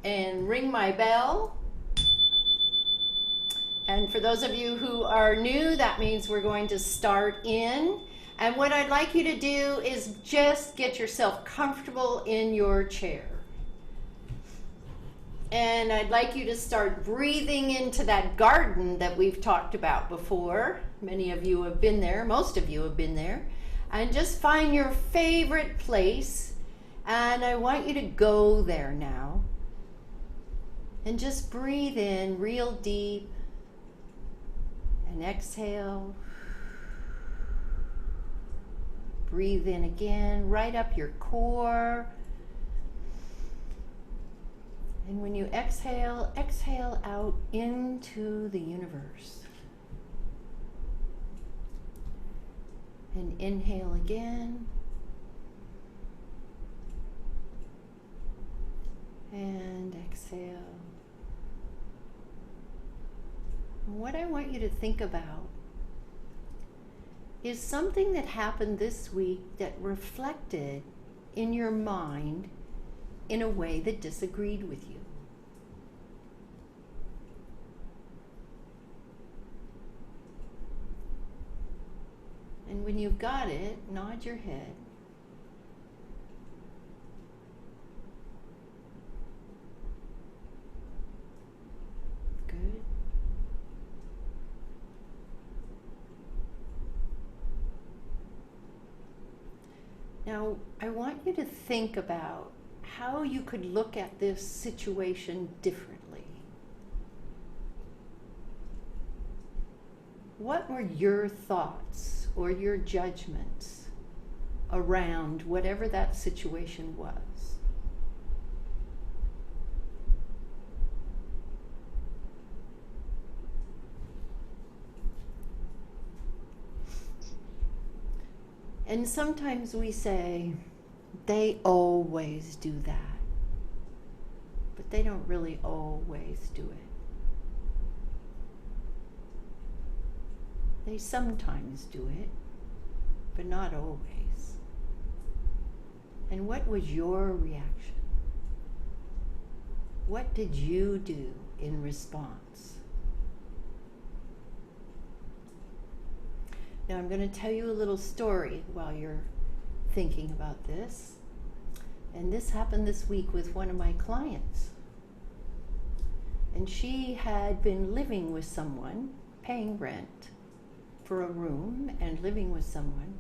and ring my bell. And for those of you who are new, that means we're going to start in. And what I'd like you to do is just get yourself comfortable in your chair. And I'd like you to start breathing into that garden that we've talked about before. Many of you have been there, most of you have been there. And just find your favorite place. And I want you to go there now. And just breathe in real deep. And exhale. Breathe in again, right up your core. And when you exhale, exhale out into the universe. And inhale again. And exhale. What I want you to think about is something that happened this week that reflected in your mind in a way that disagreed with you. And when you've got it, nod your head. Good. Now, I want you to think about how you could look at this situation differently. What were your thoughts or your judgments around whatever that situation was? And sometimes we say, they always do that. But they don't really always do it. They sometimes do it, but not always. And what was your reaction? What did you do in response? Now I'm going to tell you a little story while you're thinking about this. And this happened this week with one of my clients. And she had been living with someone, paying rent for a room and living with someone.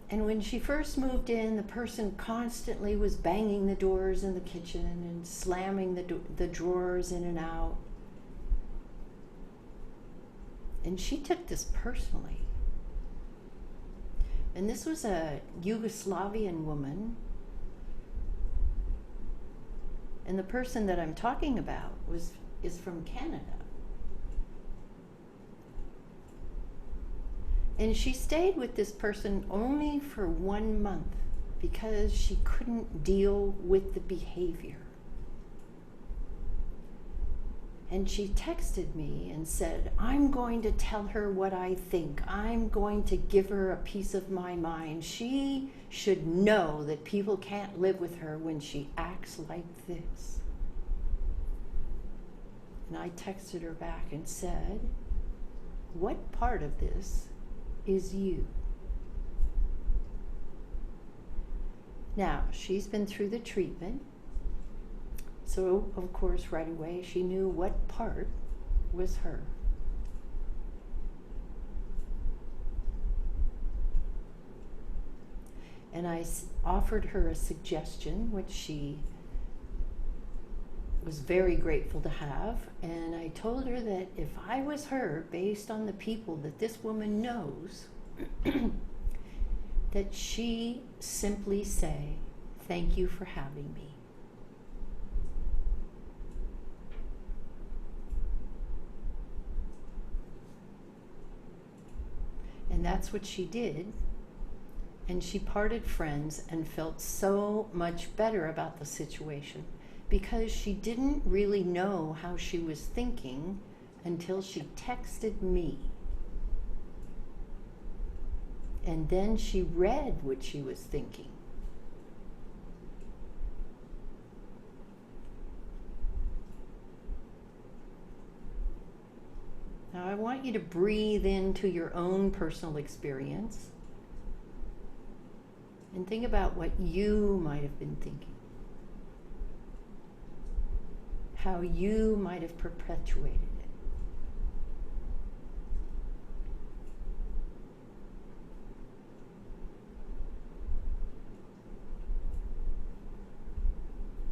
And when she first moved in, the person constantly was banging the doors in the kitchen and slamming the drawers in and out. And she took this personally. And this was a Yugoslavian woman. And the person that I'm talking about is from Canada. And she stayed with this person only for 1 month because she couldn't deal with the behavior. And she texted me and said, I'm going to tell her what I think. I'm going to give her a piece of my mind. She should know that people can't live with her when she acts like this. And I texted her back and said, what part of this is you? Now, she's been through the treatment. So, of course, right away, she knew what part was her. And I offered her a suggestion, which she was very grateful to have. And I told her that if I was her, based on the people that this woman knows, that she simply say, thank you for having me. And that's what she did. And she parted friends and felt so much better about the situation because she didn't really know how she was thinking until she texted me. And then she read what she was thinking. want you to breathe into your own personal experience and think about what you might have been thinking, how you might have perpetuated it.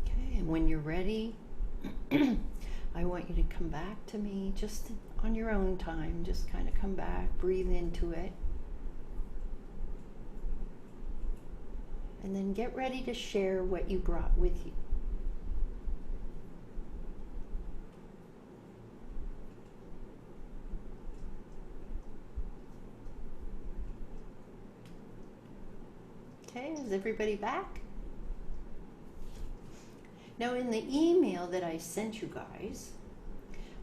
Okay, and when you're ready, I want you to come back to me just on your own time. Just kind of come back, breathe into it. And then get ready to share what you brought with you. Okay, is everybody back? Now, in the email that I sent you guys,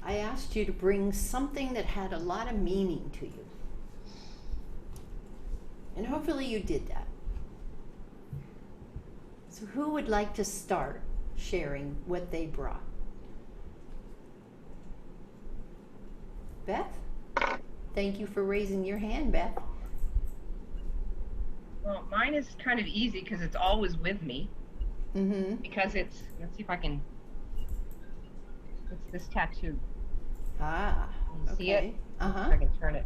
I asked you to bring something that had a lot of meaning to you. And hopefully you did that. So who would like to start sharing what they brought? Beth? Thank you for raising your hand, Beth. Well, mine is kind of easy because it's always with me. Mm-hmm. Because it's, let's see if I can, it's this tattoo. Ah, You see it? Uh-huh. If I can turn it.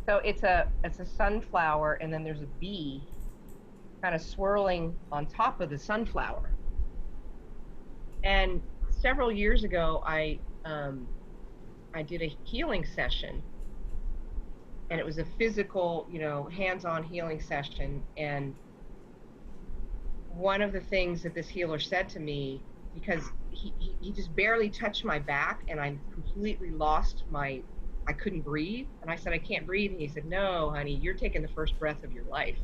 So it's a sunflower, and then there's a bee kind of swirling on top of the sunflower. And several years ago, I did a healing session, and it was a physical, hands-on healing session. And one of the things that this healer said to me, because he just barely touched my back, and I completely lost I couldn't breathe. And I said, I can't breathe. And he said, no, honey, you're taking the first breath of your life.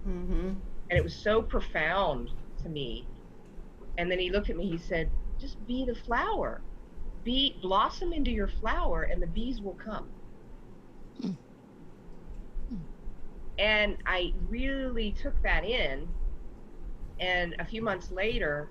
Mm-hmm. And it was so profound to me. And then he looked at me, he said, just be the flower. Blossom into your flower, and the bees will come. And I really took that in. And a few months later,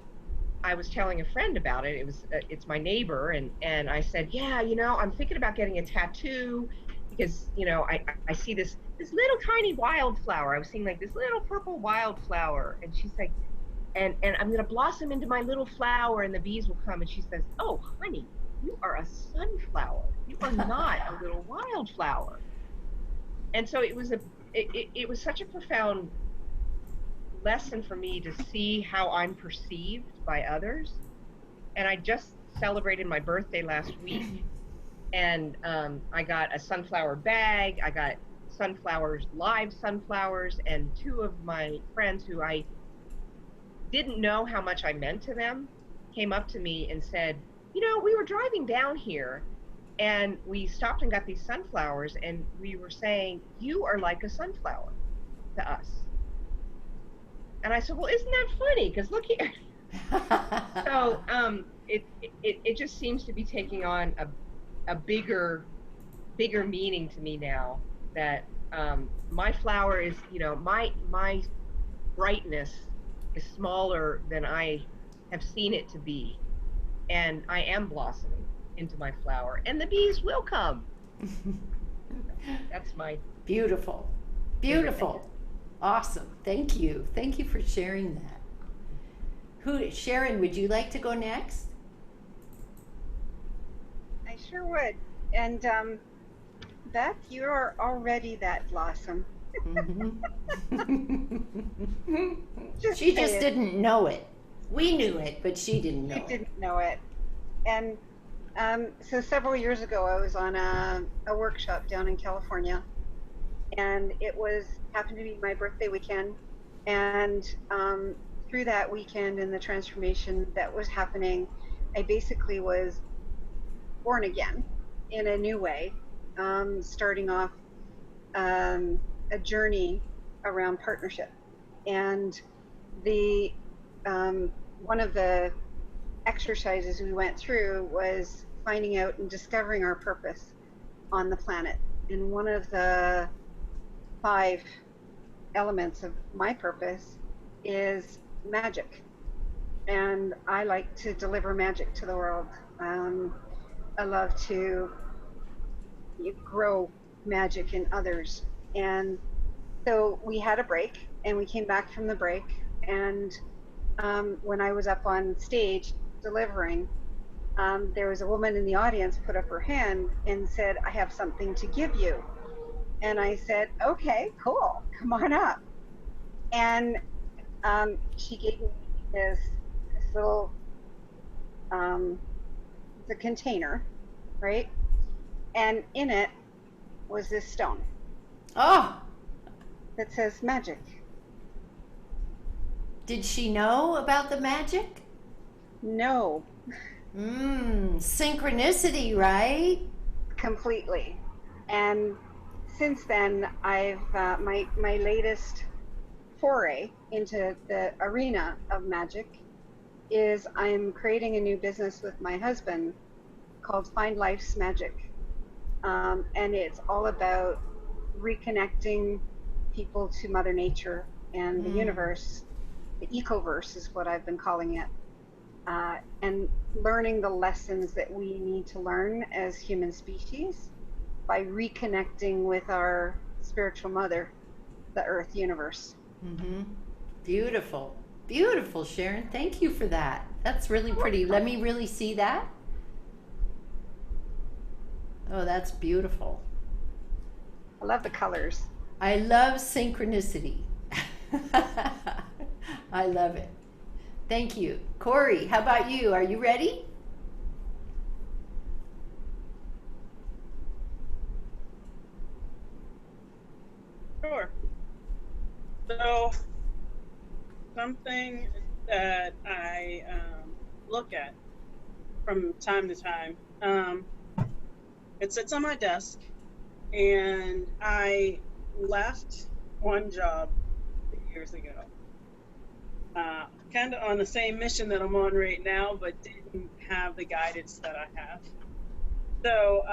I was telling a friend about it. It's my neighbor. And I said, yeah, I'm thinking about getting a tattoo because, I see this little tiny wildflower. I was seeing like this little purple wildflower. And she's like, and I'm going to blossom into my little flower, and the bees will come. And she says, oh, honey, you are a sunflower. You are not a little wildflower. And so it was such a profound lesson for me to see how I'm perceived by others. And I just celebrated my birthday last week, and I got a sunflower bag. I got live sunflowers, and two of my friends who I didn't know how much I meant to them came up to me and said, we were driving down here, and we stopped and got these sunflowers, and we were saying, you are like a sunflower to us. And I said, well, isn't that funny? Because look here. So it just seems to be taking on a bigger meaning to me now, that my flower is, my brightness is smaller than I have seen it to be. And I am blossoming into my flower, and the bees will come. That's my Beautiful. Awesome. Thank you for sharing that. Sharon, would you like to go next? I sure would. And Beth, you are already that blossom. Mm-hmm. She just didn't know it. We knew it, but she didn't know it. You didn't know it. And so several years ago, I was on a workshop down in California, and it happened to be my birthday weekend. And through that weekend and the transformation that was happening, I basically was born again in a new way, starting off a journey around partnership. And the one of the exercises we went through was finding out and discovering our purpose on the planet. And one of the 5 elements of my purpose is magic. And I like to deliver magic to the world. I love to you grow magic in others. And so we had a break, and we came back from the break, and when I was up on stage delivering, there was a woman in the audience put up her hand and said, "I have something to give you." And I said, "Okay, cool, come on up." And she gave me this little the container, right? And in it was this stone Oh, that says magic. did she know about the magic? No, Synchronicity, right? completely. And since then, I've my latest foray into the arena of magic is I'm creating a new business with my husband called Find Life's Magic. And it's all about reconnecting people to Mother Nature and the universe. The ecoverse is what I've been calling it. And learning the lessons that we need to learn as human species by reconnecting with our spiritual mother, the earth universe. Mm-hmm. Beautiful. Beautiful, Sharon. Thank you for that. That's really pretty. Let me really see that. Oh, that's beautiful. I love the colors. I love synchronicity. I love it. Thank you. Corey, how about you? Are you ready? Sure. So, something that I look at from time to time, it sits on my desk, and I left one job years ago, kind of on the same mission that I'm on right now, but didn't have the guidance that I have. So,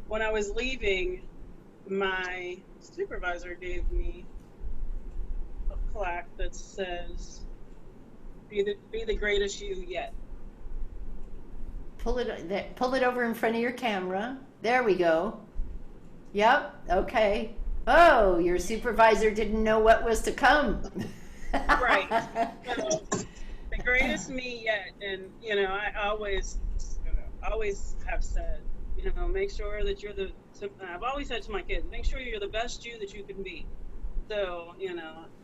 when I was leaving, my supervisor gave me a plaque that says, be the greatest you yet. Pull it over in front of your camera. There we go. Yep. Okay. Oh, your supervisor didn't know what was to come. Right. So, the greatest me yet. And, I always have said, make sure that I've always said to my kids, make sure you're the best you that you can be. So,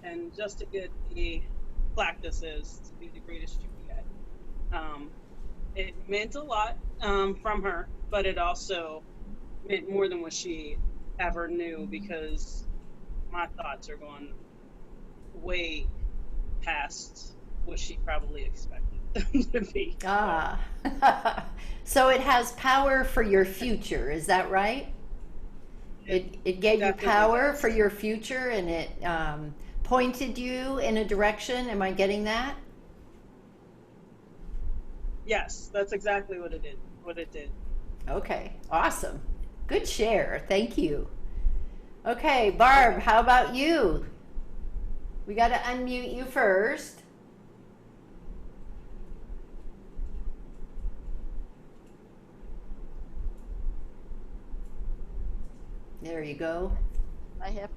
and just to get the plaque that says to be the greatest you yet. It meant a lot from her, but it also meant more than what she ever knew, because my thoughts are going way past what she probably expected them to be. Ah. So it has power for your future, is that right? It gave you power for your future, and it pointed you in a direction. Am I getting that? Yes, that's exactly what it did. Okay, awesome. Good share. Thank you. Okay, Barb, how about you? We got to unmute you first. There you go. I have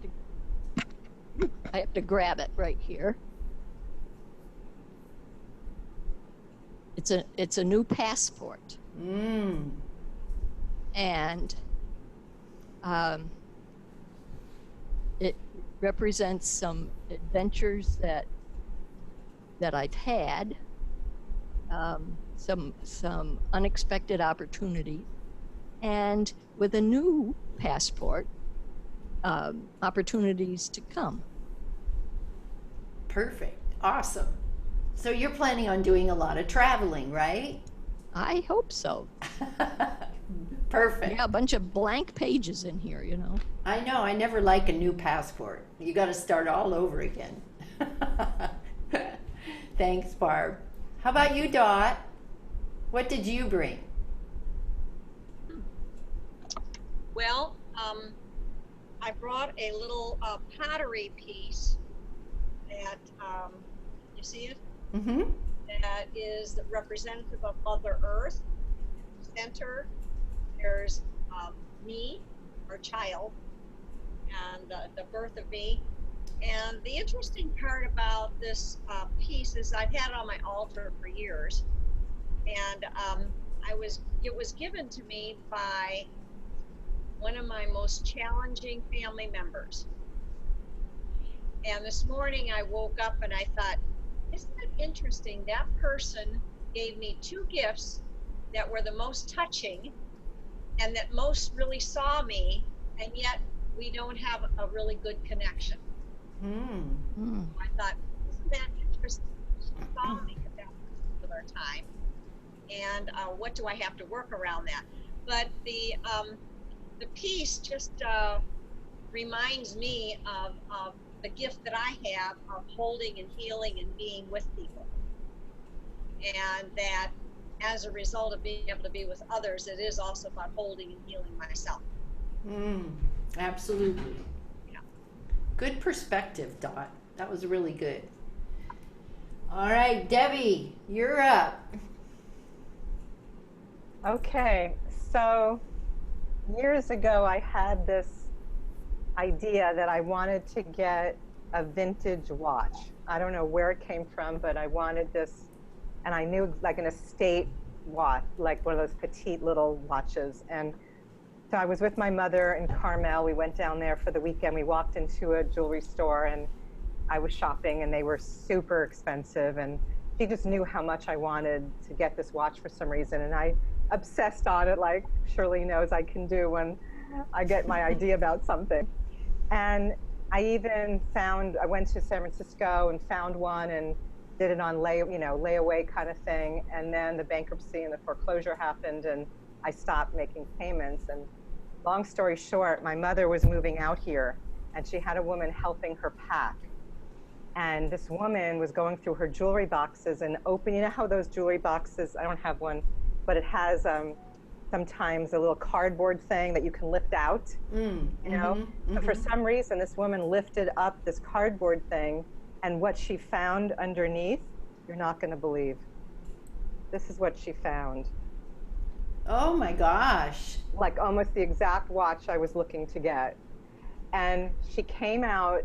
to grab it right here. It's a new passport. And it represents some adventures that I've had, some unexpected opportunities, and with a new passport, opportunities to come. Perfect. Awesome. So you're planning on doing a lot of traveling, right? I hope so. Perfect. Yeah, a bunch of blank pages in here, I know. I never like a new passport. You got to start all over again. Thanks, Barb. How about you, Dot? What did you bring? Well, I brought a little pottery piece that, you see it? That is representative of Mother Earth. Center there's me, our child, and the birth of me. And the interesting part about this piece is I've had it on my altar for years, and it was given to me by one of my most challenging family members. And this morning I woke up and I thought, isn't it interesting? That person gave me two gifts that were the most touching and that most really saw me, and yet we don't have a really good connection. I thought, isn't that interesting? She saw me at that particular time, and what do I have to work around that? But the piece just reminds me of the gift that I have of holding and healing and being with people, and that as a result of being able to be with others, it is also about holding and healing myself. Absolutely. Yeah. Good perspective, Dot. That was really good. All right, Debbie, you're up. Okay, so years ago I had this idea that I wanted to get a vintage watch. I don't know where it came from, but I wanted this, and I knew like an estate watch, like one of those petite little watches. And so I was with my mother in Carmel. We went down there for the weekend. We walked into a jewelry store and I was shopping, and they were super expensive. And she just knew how much I wanted to get this watch for some reason. And I obsessed on it, like Shirlene knows I can do when I get my idea about something. And I even I went to San Francisco and found one and did it on layaway kind of thing. And then the bankruptcy and the foreclosure happened, and I stopped making payments. And long story short, my mother was moving out here, and she had a woman helping her pack. And this woman was going through her jewelry boxes and you know how those jewelry boxes, I don't have one, but it has sometimes a little cardboard thing that you can lift out, you know? But for some reason, this woman lifted up this cardboard thing, and what she found underneath, you're not gonna believe. This is what she found. Oh my gosh. Like almost the exact watch I was looking to get. And she came out,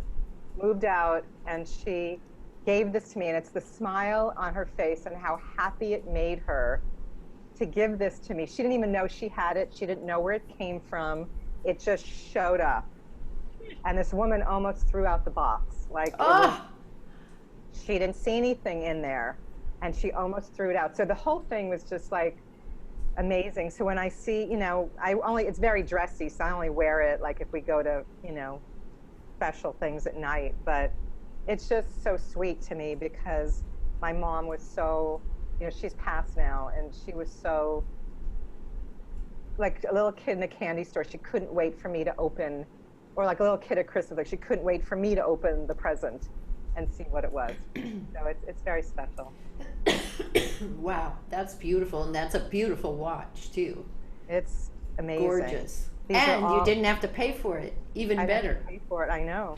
moved out, and she gave this to me, and it's the smile on her face and how happy it made her to give this to me. She didn't even know she had it. She didn't know where it came from. It just showed up. And this woman almost threw out the box. Like, she didn't see anything in there, and she almost threw it out. So the whole thing was just like amazing. So when I see, it's very dressy, so I only wear it like if we go to, special things at night. But it's just so sweet to me because my mom was so, she's passed now, and she was so like a little kid in a candy store. She couldn't wait for me to open, or like a little kid at Christmas, like she couldn't wait for me to open the present and see what it was. So it's very special. Wow, that's beautiful, and that's a beautiful watch too. It's amazing. Gorgeous. And you didn't have to pay for it. Even I better. didn't pay for it. I know.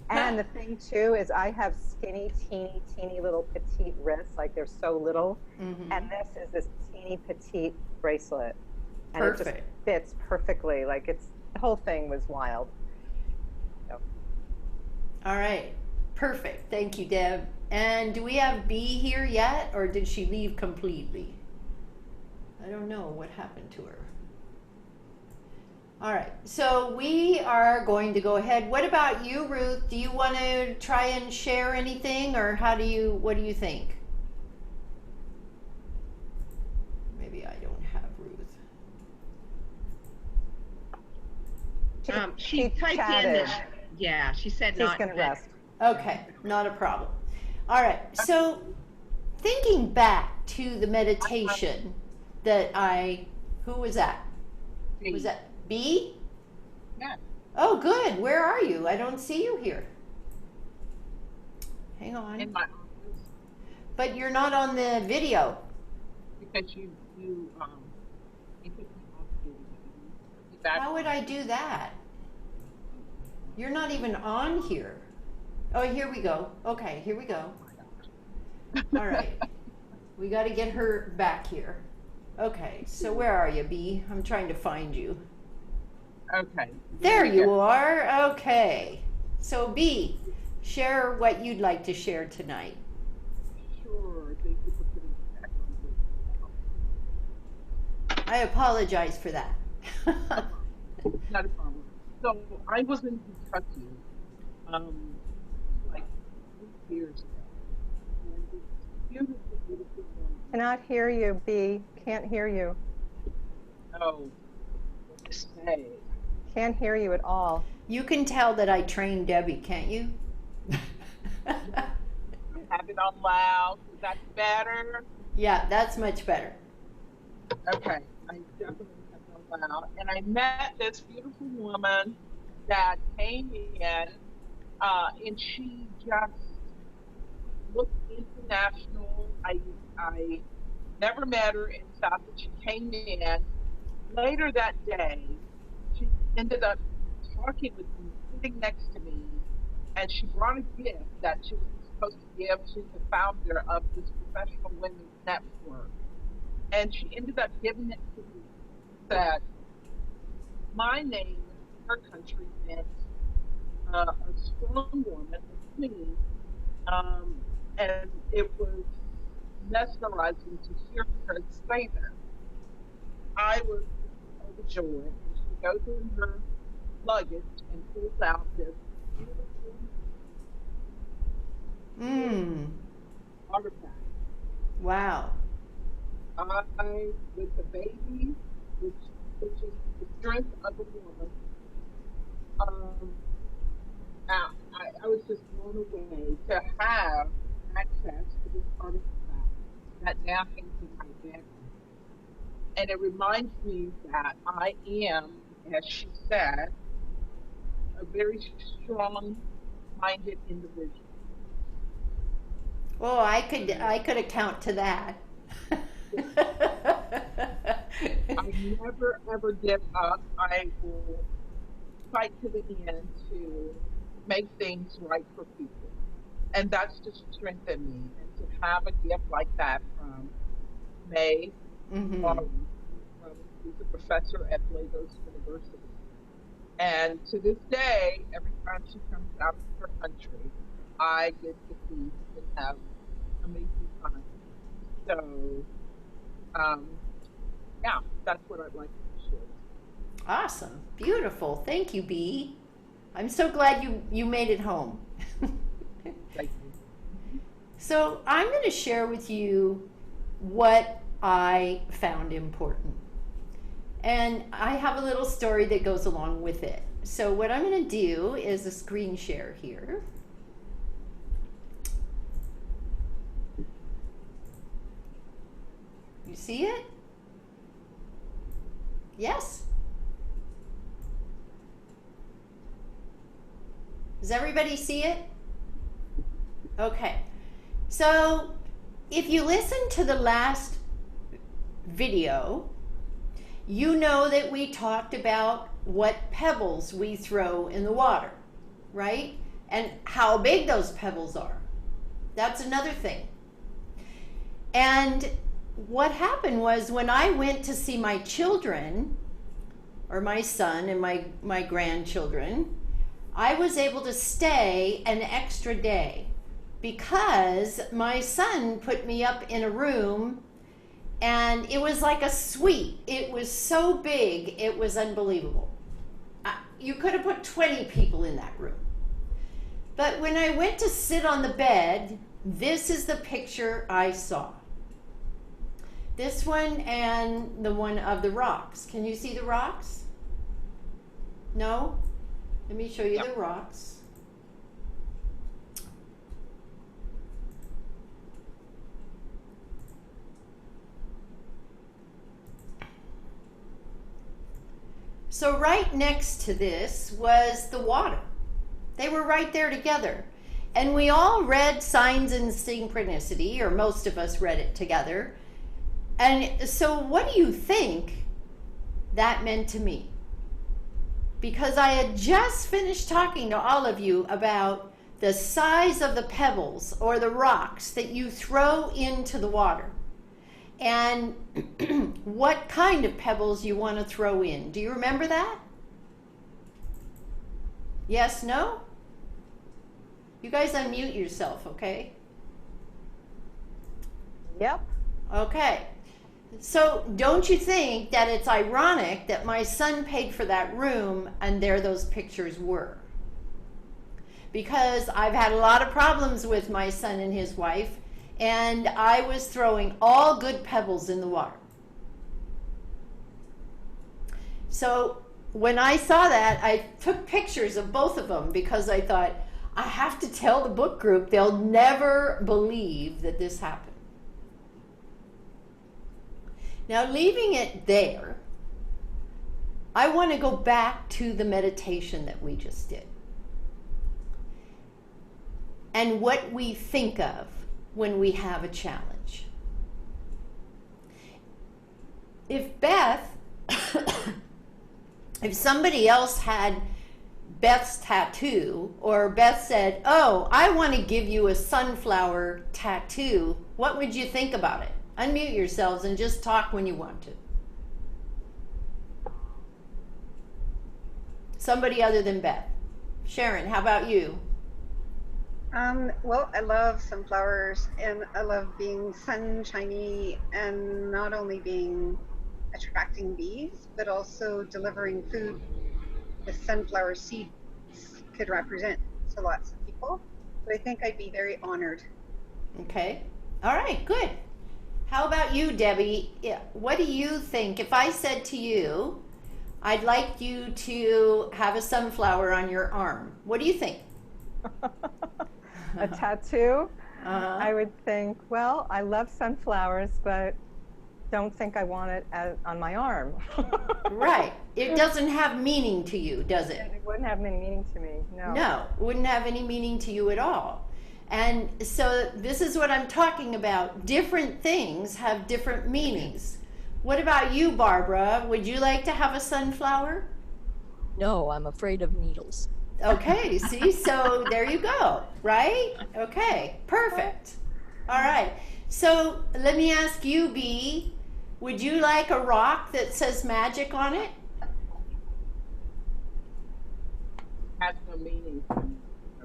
And the thing too is I have skinny, teeny little petite wrists, like they're so little. And this teeny petite bracelet. And Perfect. It just fits perfectly. Like the whole thing was wild. So. All right. Perfect. Thank you, Deb. And do we have B here yet, or did she leave completely? I don't know what happened to her. All right, so we are going to go ahead. What about you, Ruth? Do you want to try and share anything, or what do you think? Maybe I don't have Ruth. She typed chatted. in that, yeah, she said She's not. going to rest. Okay, not a problem. All right, so thinking back to the meditation who was that? Was that B? Yeah. Oh, good. Where are you? I don't see you here. Hang on. In my But you're not on the video. because you took me off the How would I do that? You're not even on here. Oh, here we go. Okay, here we go. All right. We got to get her back here. Okay, so where are you, B? I'm trying to find you. Okay. There we you go. are. Okay. So B, share what you'd like to share tonight. Sure. Thank you for putting me back on. I apologize for that. Not a problem. So I was in Kentucky, like 3 years ago, and this beautiful, beautiful woman. Cannot hear you, B. Can't hear you. Oh, say. Can't hear you at all. You can tell that I trained Debbie, can't you? I have it on loud. Is that better? Yeah, that's much better. Okay, I definitely have it on loud. And I met this beautiful woman that came in, and she just looked international. I never met her in South, but she came in. Later that day, she ended up talking with me, sitting next to me, and she brought a gift that she was supposed to give to the founder of this professional women's network. And she ended up giving it to me. Said, my name in her country meant a strong woman, a queen, and it was mesmerizing to hear her say that. I was overjoyed, and she goes in her luggage and pulls out this beautiful Mmm. artifact. Wow. I, with the baby, which is the strength of a woman, I was just blown away to have access to this artifact that now hangs in my bedroom. And it reminds me that I am, as she said, a very strong-minded individual. Well, I could account to that. I never ever give up. I will fight to the end to make things right for people. And that's just strengthened me. And to have a gift like that from May, Mm-hmm. who's a professor at Lagos University. And to this day, every time she comes out of her country, I get to feast and have amazing time. So, yeah, that's what I'd like to share. Awesome. Beautiful. Thank you, B. I'm so glad you made it home. Thank you. So I'm going to share with you what I found important. And I have a little story that goes along with it. So what I'm going to do is a screen share here. You see it? Yes? Does everybody see it? Okay. So if you listen to the last video, you know that we talked about what pebbles we throw in the water, right? And how big those pebbles are. That's another thing. And what happened was when I went to see my children, or my son and my grandchildren, I was able to stay an extra day because my son put me up in a room and it was like a suite. It was so big, it was unbelievable. You could have put 20 people in that room. But when I went to sit on the bed, this is the picture I saw. This one and the one of the rocks. Can you see the rocks? No? Let me show you the rocks. So right next to this was the water. They were right there together. And we all read Signs and Synchronicity, or most of us read it together. And so what do you think that meant to me? Because I had just finished talking to all of you about the size of the pebbles or the rocks that you throw into the water. and what kind of pebbles you want to throw in. Do you remember that? Yes, no? You guys unmute yourself, okay? Yep. Okay. So don't you think that it's ironic that my son paid for that room and there those pictures were? Because I've had a lot of problems with my son and his wife, and I was throwing all good pebbles in the water. So when I saw that, I took pictures of both of them because I thought, I have to tell the book group, they'll never believe that this happened. Now, leaving it there, I want to go back to the meditation that we just did and what we think of when we have a challenge. If Beth, if somebody else had Beth's tattoo, or Beth said, oh, I want to give you a sunflower tattoo, what would you think about it? Unmute yourselves and just talk when you want to. Somebody other than Beth. Sharon, how about you? Well, I love sunflowers, and I love being sunshiny, and not only being attracting bees, but also delivering food. The sunflower seeds could represent to lots of people. So I think I'd be very honored. Okay. All right, good. How about you, Debbie? What do you think? If I said to you, I'd like you to have a sunflower on your arm, what do you think? A tattoo? Uh-huh. I would think, well, I love sunflowers, but don't think I want it on my arm. Right. It doesn't have meaning to you, does it? It wouldn't have any meaning to me, no. No, it wouldn't have any meaning to you at all. And so this is what I'm talking about. Different things have different meanings. What about you, Barbara? Would you like to have a sunflower? No, I'm afraid of needles. Okay, see, so there you go, right? Okay, perfect. All right, so let me ask you, B, would you like a rock that says magic on it? Has no meaning to me.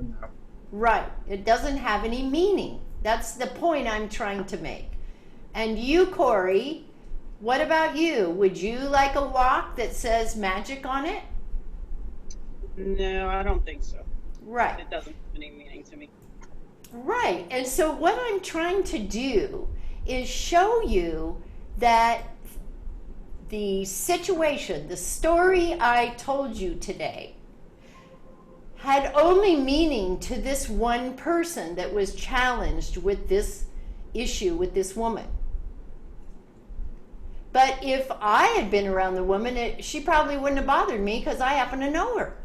No. Right, it doesn't have any meaning. That's the point I'm trying to make. And you, Corey, what about you? Would you like a rock that says magic on it? No, I don't think so. Right. It doesn't have any meaning to me. Right, and so what I'm trying to do is show you that the situation, the story I told you today, had only meaning to this one person that was challenged with this issue with this woman. But if I had been around the woman, she probably wouldn't have bothered me because I happen to know her.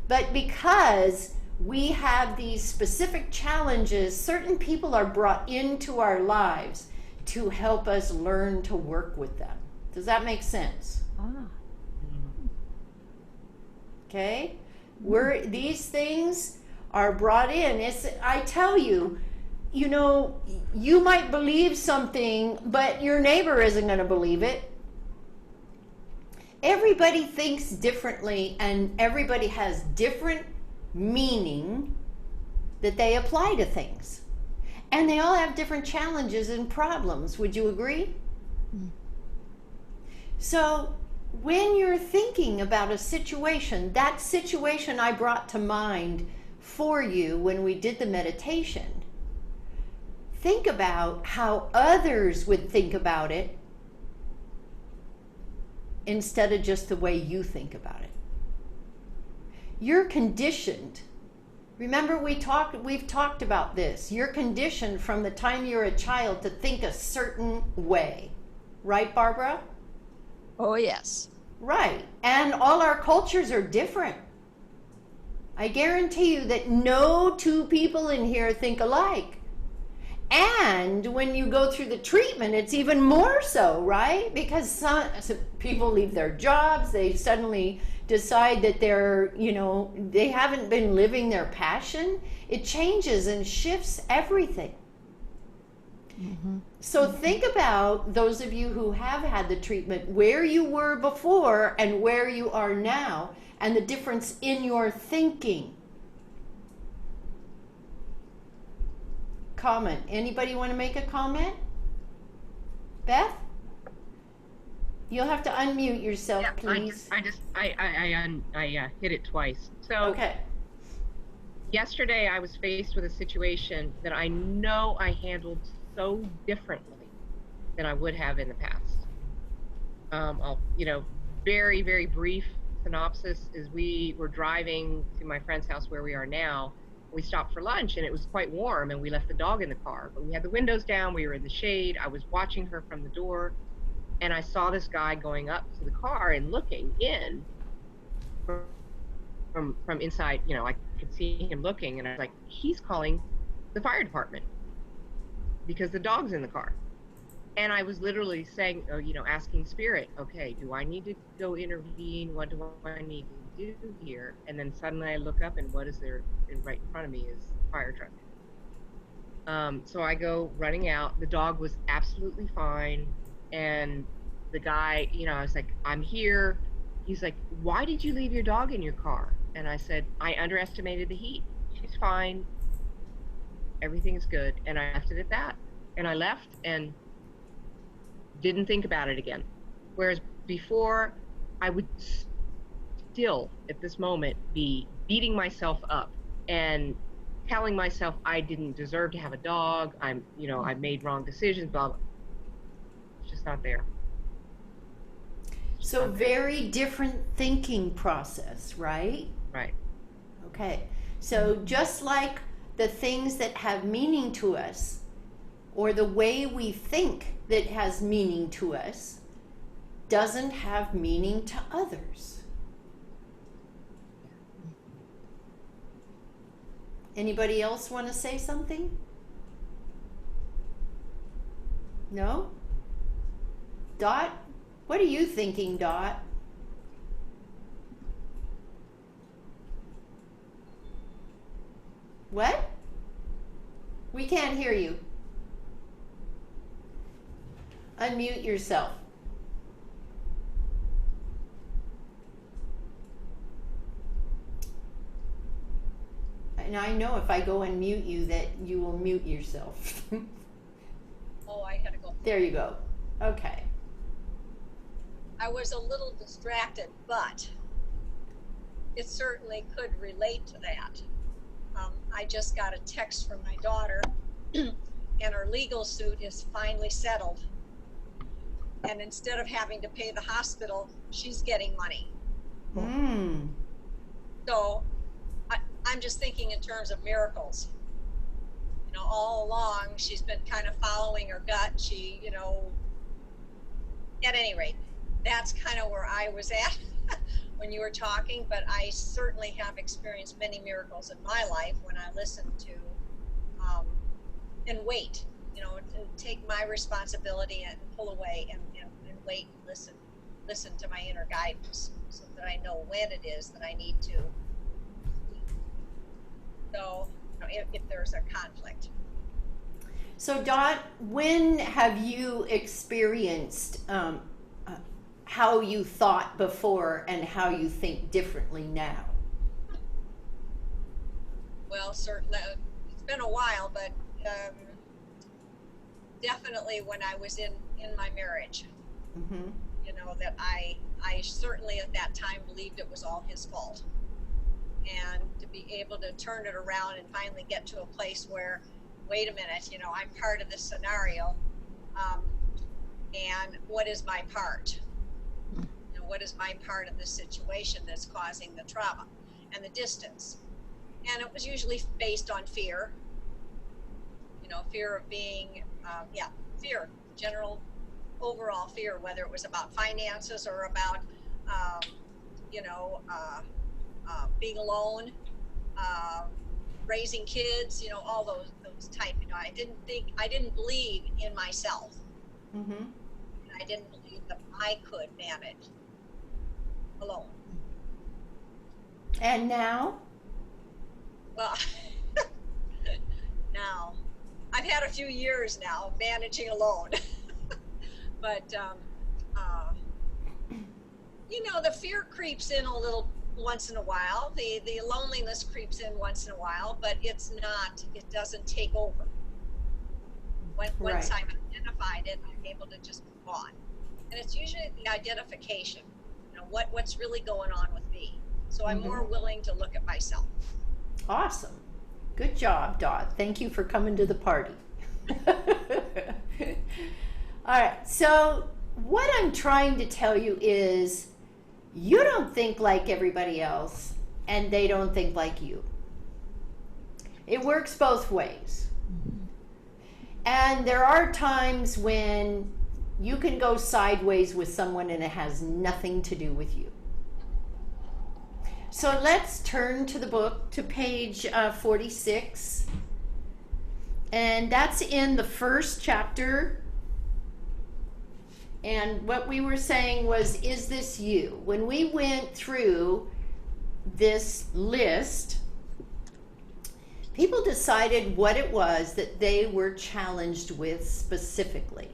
But because we have these specific challenges, certain people are brought into our lives to help us learn to work with them. Does that make sense? Okay? These things are brought in. I tell you, you know, you might believe something, but your neighbor isn't going to believe it. Everybody thinks differently, and everybody has different meaning that they apply to things. And they all have different challenges and problems. Would you agree? So when you're thinking about a situation, that situation I brought to mind for you when we did the meditation, think about how others would think about it instead of just the way you think about it. You're conditioned. Remember, we've talked about this. You're conditioned from the time you're a child to think a certain way. Right, Barbara? Oh, yes. Right. And all our cultures are different. I guarantee you that no two people in here think alike. And when you go through the treatment, it's even more so, right? Because some people leave their jobs, they suddenly decide that they haven't been living their passion. It changes and shifts everything. So think about those of you who have had the treatment, where you were before and where you are now, and the difference in your thinking. Comment. Anybody want to make a comment? Beth? You'll have to unmute yourself, Yeah, please. I hit it twice. So Okay. yesterday I was faced with a situation that I know I handled so differently than I would have in the past. Very, very brief synopsis is we were driving to my friend's house where we are now. We stopped for lunch and it was quite warm and we left the dog in the car, but we had the windows down, we were in the shade. I was watching her from the door and I saw this guy going up to the car and looking in from inside. I could see him looking and I was like, he's calling the fire department because the dog's in the car. And I was literally saying, asking spirit, okay, do I need to go intervene? What do I need to do here? And then suddenly I look up and what is there right in front of me is a fire truck. So I go running out. The dog was absolutely fine. And the guy, I was like, I'm here. He's like, why did you leave your dog in your car? And I said, I underestimated the heat. She's fine. Everything is good. And I left it at that. And I left and didn't think about it again. Whereas before, I would still, at this moment, be beating myself up and telling myself I didn't deserve to have a dog. I made wrong decisions, blah, blah. It's just not there. So very different thinking process, right? Right. Okay. So just like the things that have meaning to us, or the way we think that has meaning to us, doesn't have meaning to others. Anybody else want to say something? No? Dot? What are you thinking, Dot? What? We can't hear you. Unmute yourself. And I know if I go and mute you that you will mute yourself. Oh, I had to go. There you go. Okay. I was a little distracted, but it certainly could relate to that. I just got a text from my daughter, and her legal suit is finally settled. And instead of having to pay the hospital, she's getting money. So I'm just thinking in terms of miracles. All along, she's been kind of following her gut. She, at any rate, that's kind of where I was at when you were talking, but I certainly have experienced many miracles in my life when I listen to and wait, and take my responsibility and pull away and wait and listen to my inner guidance so that I know when it is that I need to. So, if there's a conflict. So Dot, when have you experienced how you thought before and how you think differently now? Well, certainly, it's been a while, but definitely when I was in my marriage, that I certainly at that time believed it was all his fault. And to be able to turn it around and finally get to a place where, wait a minute, I'm part of this scenario, and what is my part? What is my part of this situation that's causing the trauma and the distance? And it was usually based on fear, fear of being, fear, general overall fear, whether it was about finances or about, being alone, raising kids, all those type, I didn't believe in myself. And I didn't believe that I could manage alone. And now? Well, now I've had had a few years now managing alone. But, you know, the fear creeps in a little once in a while. The loneliness creeps in once in a while, but it doesn't take over. Once Right. I've identified it, I'm able to just move on. And it's usually the identification, you know, what's really going on with me. So I'm more willing to look at myself. Awesome. Good job, Dot. Thank you for coming to the party. All right. So what I'm trying to tell you is you don't think like everybody else and they don't think like you. It works both ways. And there are times when you can go sideways with someone and it has nothing to do with you. So let's turn to the book to page 46. And that's in the first chapter. And what we were saying was, is this you? When we went through this list, people decided what it was that they were challenged with specifically.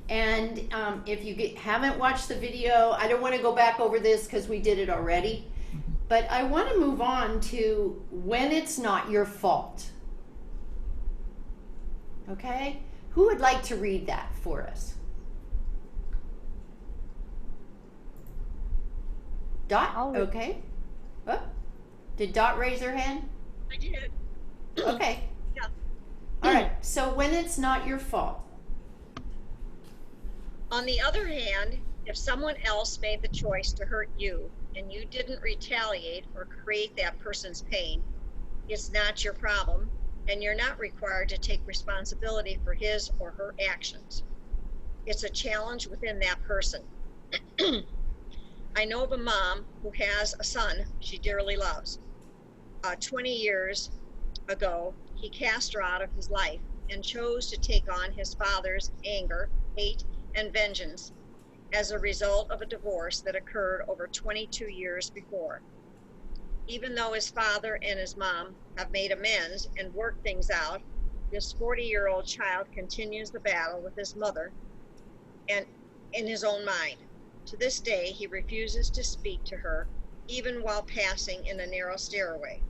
And if you haven't watched the video, I don't want to go back over this because we did it already. But I want to move on to when it's not your fault. Okay? Who would like to read that for us? Dot? I'll read. Okay. Oh, did Dot raise her hand? I did. Okay. Yeah. All right. So when it's not your fault. On the other hand, if someone else made the choice to hurt you and you didn't retaliate or create that person's pain, it's not your problem, and you're not required to take responsibility for his or her actions. It's a challenge within that person. I know of a mom who has a son she dearly loves. 20 years ago, he cast her out of his life and chose to take on his father's anger, hate, and vengeance as a result of a divorce that occurred over 22 years before. Even though his father and his mom have made amends and worked things out, this 40-year-old child continues the battle with his mother and in his own mind. To this day, he refuses to speak to her, even while passing in a narrow stairway.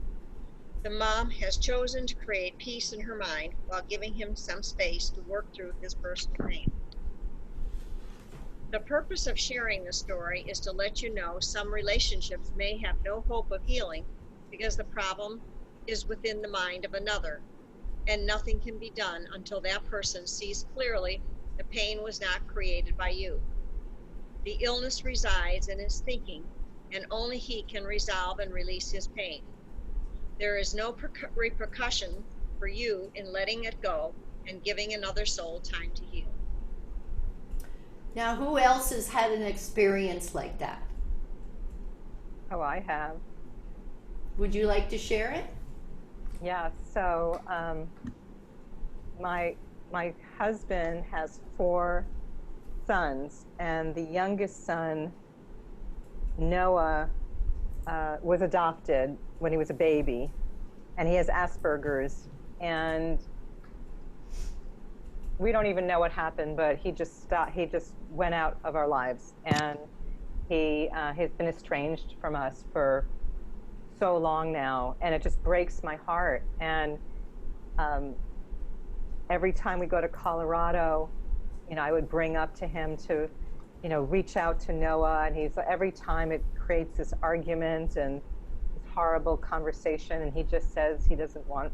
The mom has chosen to create peace in her mind while giving him some space to work through his personal pain. The purpose of sharing this story is to let you know some relationships may have no hope of healing because the problem is within the mind of another, and nothing can be done until that person sees clearly the pain was not created by you. The illness resides in his thinking, and only he can resolve and release his pain. There is no repercussion for you in letting it go and giving another soul time to heal. Now, who else has had an experience like that? Oh, I have. Would you like to share it? Yeah, so my husband has 4 sons, and the youngest son, Noah, was adopted when he was a baby, and he has Asperger's, and we don't even know what happened, but he just went out of our lives, and he has been estranged from us for so long now, and it just breaks my heart. And every time we go to Colorado, you know, I would bring up to him to, you know, reach out to Noah, and every time it creates this argument and this horrible conversation, and he just says he doesn't want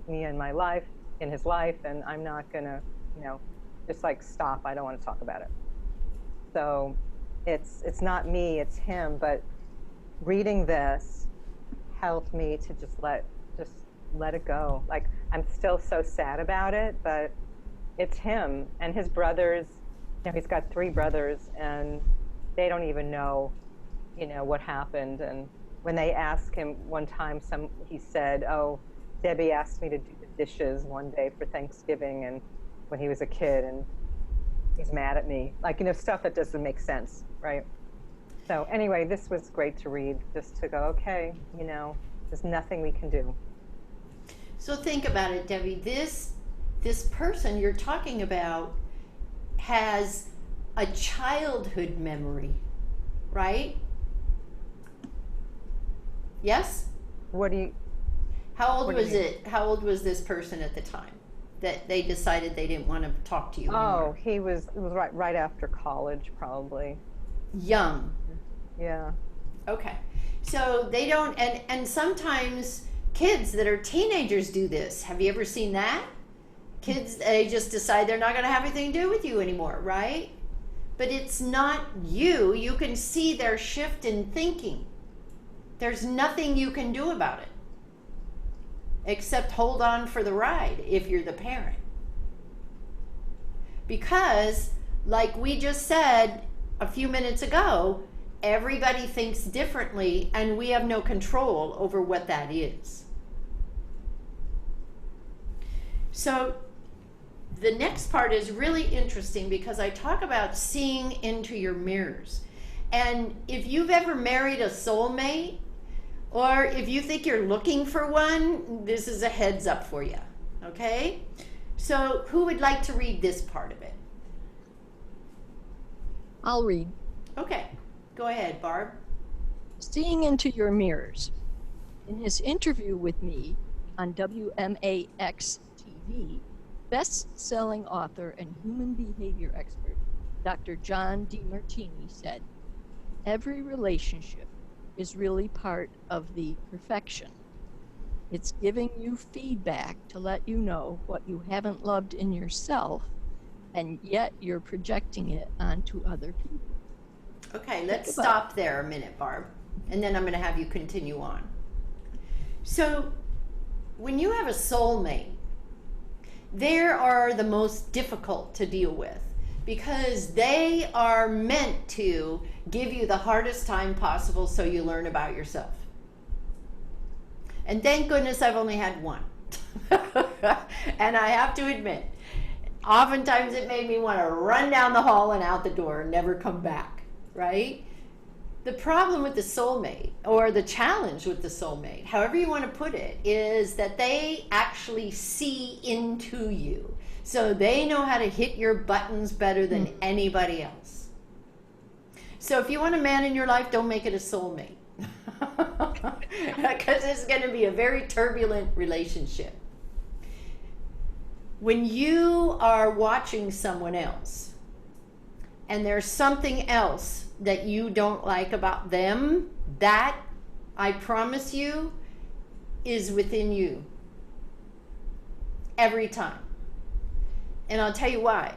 me in my life, in his life, and I'm not gonna, you know, just like stop. I don't want to talk about it. So it's not me, it's him. But reading this helped me to just let it go. Like, I'm still so sad about it, but it's him and his brothers. You know, he's got 3 brothers, and they don't even know, you know, what happened. And when they asked him one time, he said, "Oh, Debbie asked me to do the dishes one day for Thanksgiving, and when he was a kid, and he's mad at me." Like, you know, stuff that doesn't make sense, right? So anyway, this was great to read, just to go, okay, you know, there's nothing we can do. So think about it, Debbie. This person you're talking about has a childhood memory, right? Yes? What do you? How old What do you was mean? it? How old was this person at the time that they decided they didn't want to talk to you Oh, anymore? it was right after college, probably. Young. Yeah. Okay. So they don't, and sometimes kids that are teenagers do this. Have you ever seen that? Kids, they just decide they're not going to have anything to do with you anymore, right? But it's not you. You can see their shift in thinking. There's nothing you can do about it except hold on for the ride if you're the parent. Because, like we just said a few minutes ago, everybody thinks differently and we have no control over what that is. So the next part is really interesting because I talk about seeing into your mirrors. And if you've ever married a soulmate, or if you think you're looking for one, this is a heads up for you, okay? So who would like to read this part of it? I'll read. Okay, go ahead, Barb. Seeing into your mirrors. In his interview with me on WMAX TV, best-selling author and human behavior expert Dr. John DeMartini said, "Every relationship is really part of the perfection. It's giving you feedback to let you know what you haven't loved in yourself, and yet you're projecting it onto other people." Okay, let's stop there a minute, Barb, and then I'm going to have you continue on. So, when you have a soulmate, they are the most difficult to deal with because they are meant to give you the hardest time possible so you learn about yourself. And thank goodness I've only had one. And I have to admit, oftentimes it made me want to run down the hall and out the door and never come back, right? The problem with the soulmate, or the challenge with the soulmate, however you want to put it, is that they actually see into you. So they know how to hit your buttons better than anybody else. So if you want a man in your life, don't make it a soulmate. Because it's going to be a very turbulent relationship. When you are watching someone else, and there's something else that you don't like about them, that, I promise you, is within you. Every time. And I'll tell you why.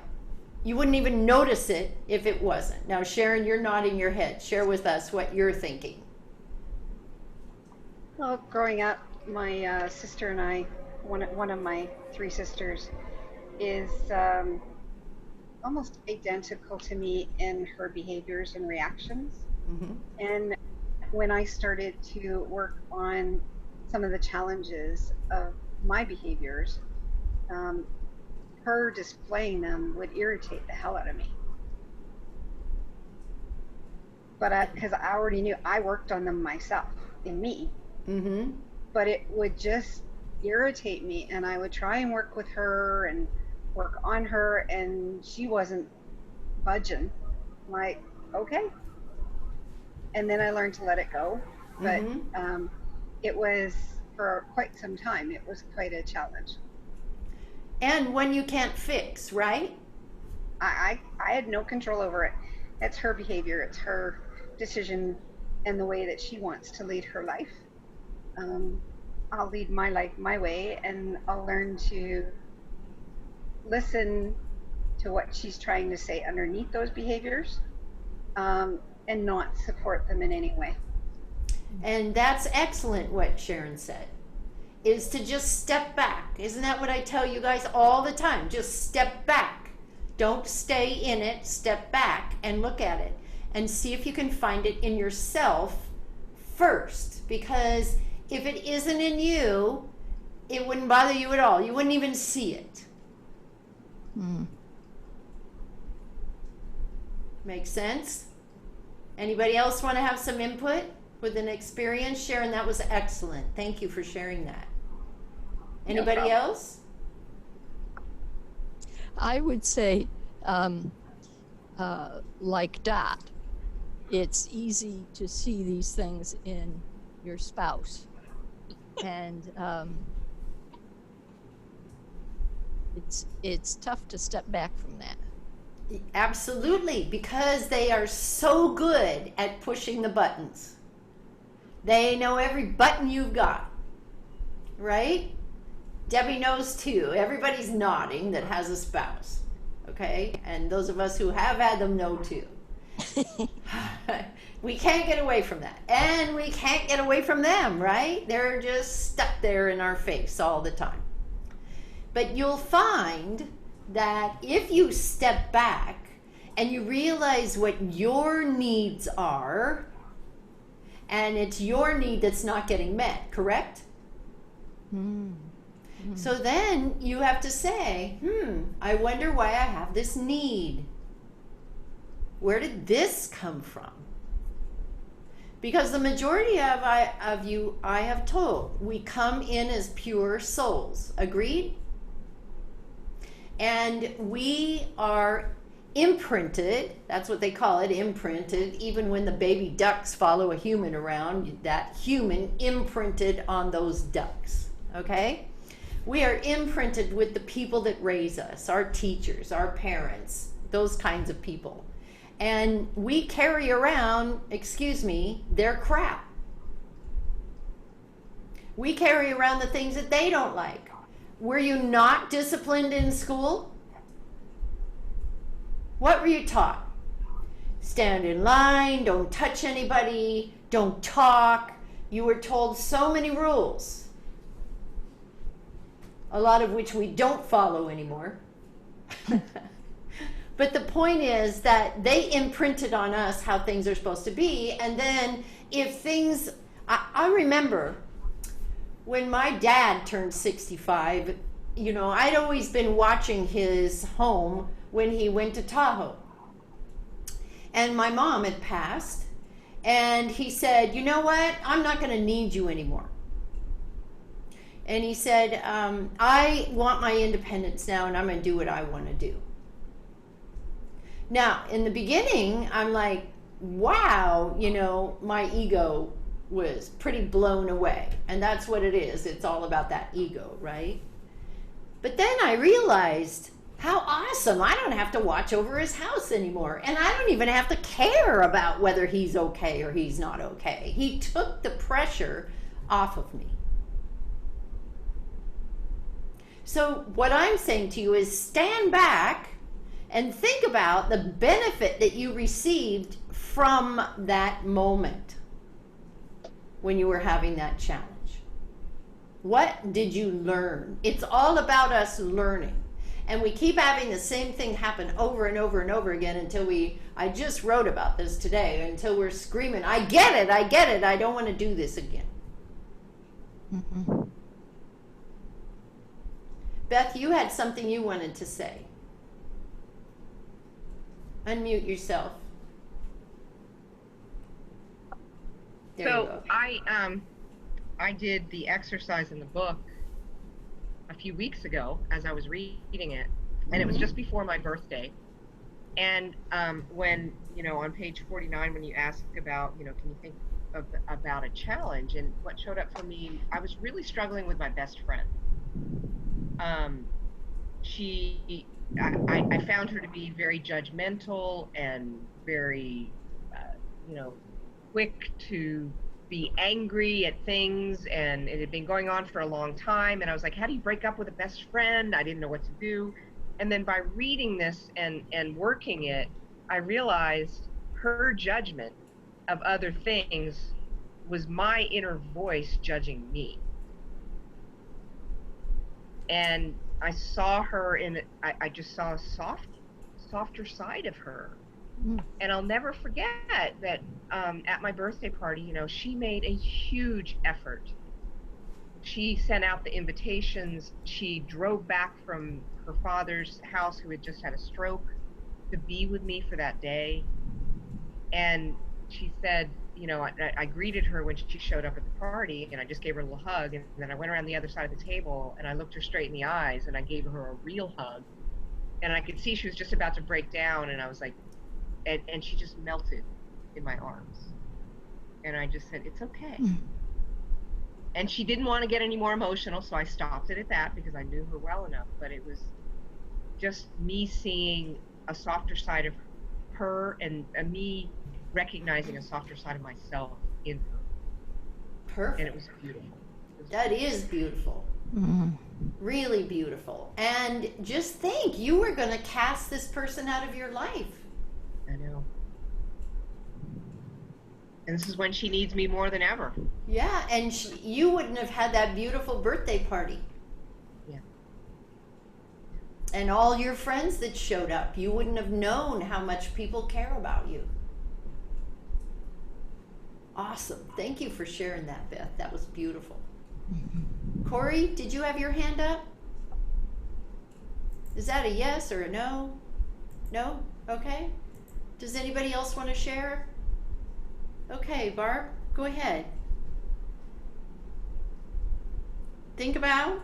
You wouldn't even notice it if it wasn't. Now, Sharon, you're nodding your head. Share with us what you're thinking. Well, growing up, my sister and I, one of my three sisters, is almost identical to me in her behaviors and reactions. Mm-hmm. And when I started to work on some of the challenges of my behaviors, her displaying them would irritate the hell out of me. But because I already knew I worked on them myself, in me. Mm-hmm. But it would just irritate me, and I would try and work with her and work on her, and she wasn't budging. I'm like, okay. And then I learned to let it go. But it was, for quite some time, it was quite a challenge. And one you can't fix, right? I had no control over it. It's her behavior, it's her decision, and the way that she wants to lead her life. I'll lead my life my way, and I'll learn to listen to what she's trying to say underneath those behaviors, and not support them in any way. And that's excellent what Sharon said, is to just step back. Isn't that what I tell you guys all the time? Just step back. Don't stay in it. Step back and look at it and see if you can find it in yourself first. Because if it isn't in you, it wouldn't bother you at all. You wouldn't even see it. Make sense? Anybody else want to have some input with an experience? Sharon, that was excellent. Thank you for sharing that. Anybody else? I would say, like Dot, it's easy to see these things in your spouse. And it's tough to step back from that. Absolutely, because they are so good at pushing the buttons. They know every button you've got, right? Debbie knows too. Everybody's nodding that has a spouse, okay? And those of us who have had them know too. We can't get away from that. And we can't get away from them, right? They're just stuck there in our face all the time. But you'll find that if you step back and you realize what your needs are, and it's your need that's not getting met, correct? So then you have to say, I wonder why I have this need. Where did this come from? Because the majority of you, I have told, we come in as pure souls. Agreed? And we are imprinted, that's what they call it, imprinted. Even when the baby ducks follow a human around, that human imprinted on those ducks, okay? We are imprinted with the people that raise us, our teachers, our parents, those kinds of people. And we carry around, excuse me, their crap. We carry around the things that they don't like. Were you not disciplined in school? What were you taught? Stand in line, don't touch anybody, don't talk. You were told so many rules, a lot of which we don't follow anymore. But the point is that they imprinted on us how things are supposed to be. And then if things, I remember when my dad turned 65, you know, I'd always been watching his home when he went to Tahoe. And my mom had passed. And he said, you know what? I'm not going to need you anymore. And he said, I want my independence now, and I'm going to do what I want to do. Now, in the beginning, I'm like, wow, you know, my ego was pretty blown away. And that's what it is. It's all about that ego, right? But then I realized how awesome. I don't have to watch over his house anymore. And I don't even have to care about whether he's okay or he's not okay. He took the pressure off of me. So what I'm saying to you is stand back and think about the benefit that you received from that moment when you were having that challenge. What did you learn? It's all about us learning. And we keep having the same thing happen over and over and over again until I just wrote about this today, until we're screaming, I get it, I don't want to do this again. Mm-hmm. Beth, you had something you wanted to say. Unmute yourself. There you go. I did the exercise in the book a few weeks ago as I was reading it, and it was just before my birthday. And when, you know, on page 49, when you ask about, you know, can you think about a challenge, and what showed up for me, I was really struggling with my best friend. I found her to be very judgmental and very, you know, quick to be angry at things, and it had been going on for a long time. And I was like, how do you break up with a best friend? I didn't know what to do. And then by reading this and working it, I realized her judgment of other things was my inner voice judging me. And I saw her I just saw a softer side of her. And I'll never forget that at my birthday party, you know, she made a huge effort. She sent out the invitations. She drove back from her father's house, who had just had a stroke, to be with me for that day. And she said, you know, I greeted her when she showed up at the party, and I just gave her a little hug, and then I went around the other side of the table and I looked her straight in the eyes and I gave her a real hug, and I could see she was just about to break down, and I was like, and she just melted in my arms, and I just said, it's okay. And she didn't want to get any more emotional, so I stopped it at that because I knew her well enough. But it was just me seeing a softer side of her, and me recognizing a softer side of myself in her. Perfect. And it was beautiful. That is beautiful. Really beautiful. And just think, you were going to cast this person out of your life. I know. And this is when she needs me more than ever. Yeah, and you wouldn't have had that beautiful birthday party. Yeah. And all your friends that showed up, you wouldn't have known how much people care about you. Awesome. Thank you for sharing that, Beth. That was beautiful. Corey, did you have your hand up? Is that a yes or a no? No? Okay. Does anybody else want to share? Okay, Barb, go ahead. Think about.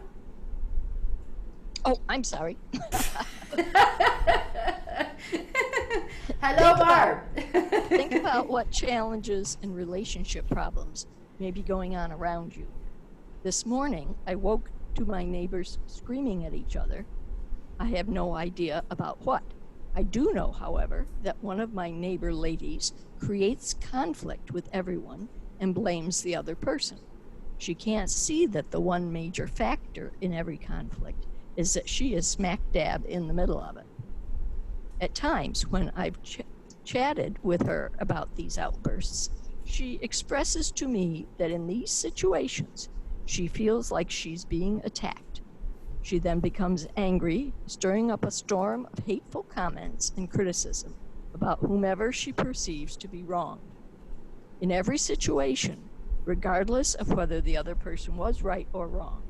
Oh, I'm sorry. Hello, Barb. Think about what challenges and relationship problems may be going on around you. This morning, I woke to my neighbors screaming at each other. I have no idea about what. I do know, however, that one of my neighbor ladies creates conflict with everyone and blames the other person. She can't see that the one major factor in every conflict is that she is smack dab in the middle of it. At times, when I've chatted with her about these outbursts, she expresses to me that in these situations, she feels like she's being attacked. She then becomes angry, stirring up a storm of hateful comments and criticism about whomever she perceives to be wrong. In every situation, regardless of whether the other person was right or wrong,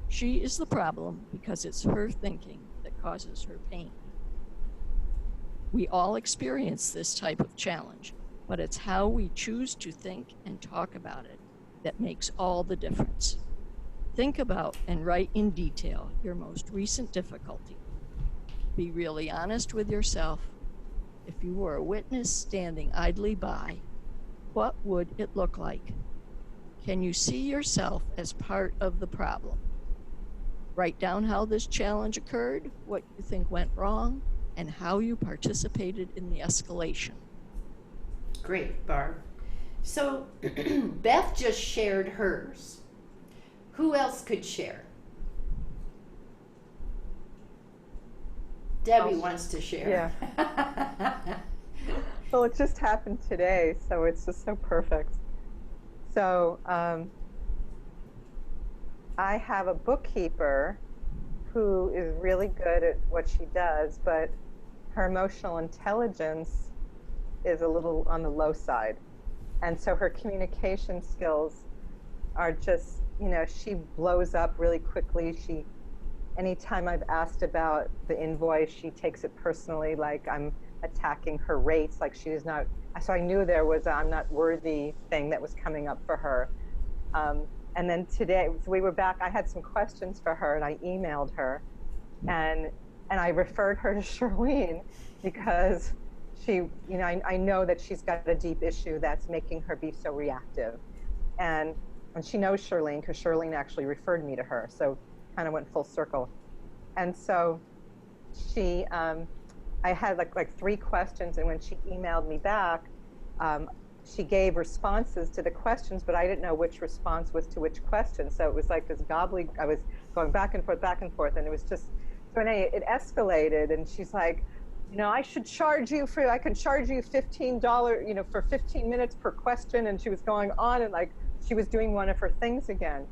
she is the problem because it's her thinking that causes her pain. We all experience this type of challenge, but it's how we choose to think and talk about it that makes all the difference. Think about and write in detail your most recent difficulty. Be really honest with yourself. If you were a witness standing idly by, what would it look like? Can you see yourself as part of the problem? Write down how this challenge occurred, what you think went wrong, and how you participated in the escalation. Great, Barb. So Beth just shared hers. Who else could share? Debbie wants to share. Yeah. Well, it just happened today, so it's just so perfect. So I have a bookkeeper who is really good at what she does, but her emotional intelligence is a little on the low side. And so her communication skills are just, you know, she blows up really quickly. Anytime I've asked about the invoice, she takes it personally, like I'm attacking her rates, like she is not. So I knew there was a I'm not worthy thing that was coming up for her. And then today, so we were back, I had some questions for her and I emailed her and I referred her to Shirlene because she, you know, I know that she's got a deep issue that's making her be so reactive. And she knows Shirlene because Shirlene actually referred me to her. So kind of went full circle. And so she, I had like 3 questions, and when she emailed me back, she gave responses to the questions, but I didn't know which response was to which question. So it was like this gobbledygook. I was going back and forth, and it was just, so anyway, it escalated, and she's like, you know, I can charge you $15, you know, for 15 minutes per question. And she was going on, and like, she was doing one of her things again.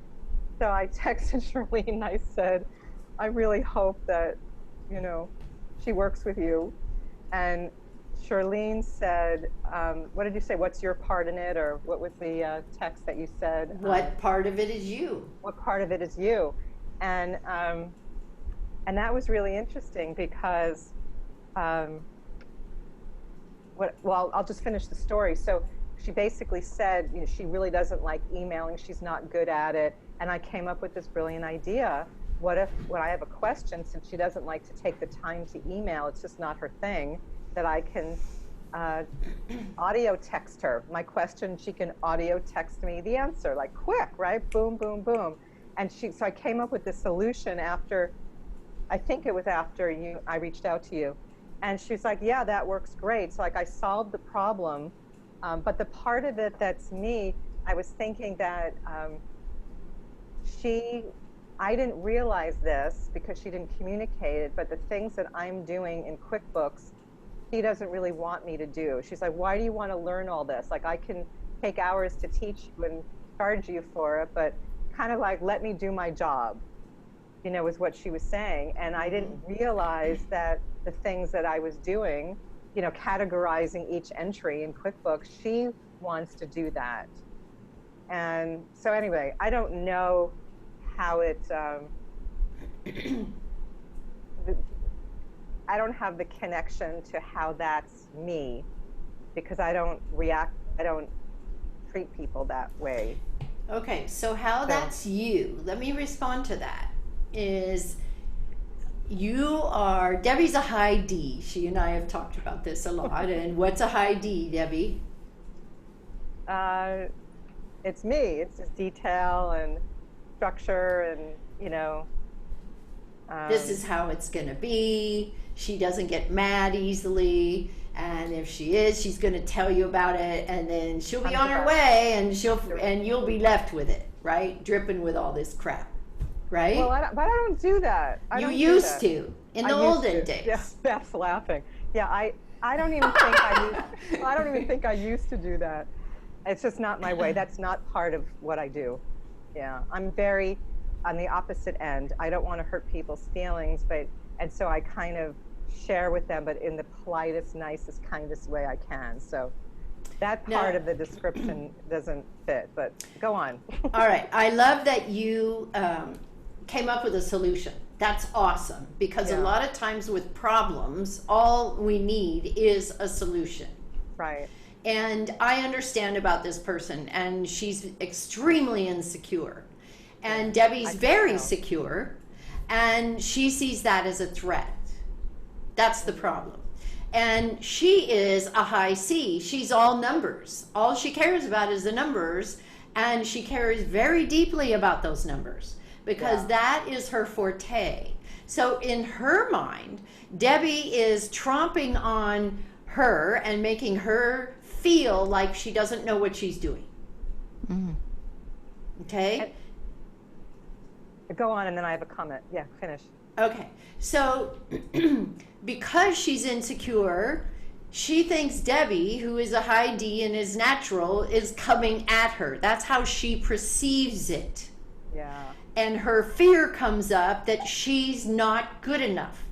So I texted Shirlene and I said, I really hope that, you know, she works with you. And Shirlene said, what did you say? What's your part in it? Or what was the text that you said? What part of it is you? What part of it is you? And that was really interesting because, well, I'll just finish the story. So she basically said, you know, she really doesn't like emailing. She's not good at it. And I came up with this brilliant idea. What if, when I have a question, since she doesn't like to take the time to email, it's just not her thing, that I can audio text her my question. She can audio text me the answer, like quick, right? Boom, boom, boom. And so I came up with this solution after, I think it was after I reached out to you. And she's like, yeah, that works great. So like I solved the problem. But the part of it that's me, I was thinking that I didn't realize this because she didn't communicate it, but the things that I'm doing in QuickBooks, she doesn't really want me to do. She's like, why do you want to learn all this? Like, I can take hours to teach you and charge you for it, but kind of like, let me do my job, you know, is what she was saying. And I didn't realize that the things that I was doing, you know, categorizing each entry in QuickBooks, she wants to do that. And so anyway, I don't know how it, I don't have the connection to how that's me, because I don't treat people that way. Okay, so how that's you, let me respond to that, is Debbie's a high D. She and I have talked about this a lot. And what's a high D, Debbie? It's me. It's just detail and structure and, you know. This is how it's going to be. She doesn't get mad easily. And if she is, she's going to tell you about it. And then she'll be on her way and you'll be left with it, right? Dripping with all this crap. Right? Well, but I don't do that. You used to in the olden days. Yeah, Beth's laughing. Yeah, I don't even think I don't even think I used to do that. It's just not my way. That's not part of what I do. Yeah, I'm very on the opposite end. I don't want to hurt people's feelings, and so I kind of share with them, but in the politest, nicest, kindest way I can. So that part of the description doesn't fit, but go on. All right. I love that you came up with a solution. That's awesome, because a lot of times with problems, all we need is a solution. Right. And I understand about this person, and she's extremely insecure. And Debbie's very secure, and she sees that as a threat. That's the problem. And she is a high C. She's all numbers. All she cares about is the numbers, and she cares very deeply about those numbers, because that is her forte. So in her mind, Debbie is tromping on her and making her feel like she doesn't know what she's doing. Mm. Okay? Go on, and then I have a comment. Yeah, finish. Okay. So because she's insecure, she thinks Debbie, who is a high D and is natural, is coming at her. That's how she perceives it. Yeah. And her fear comes up that she's not good enough.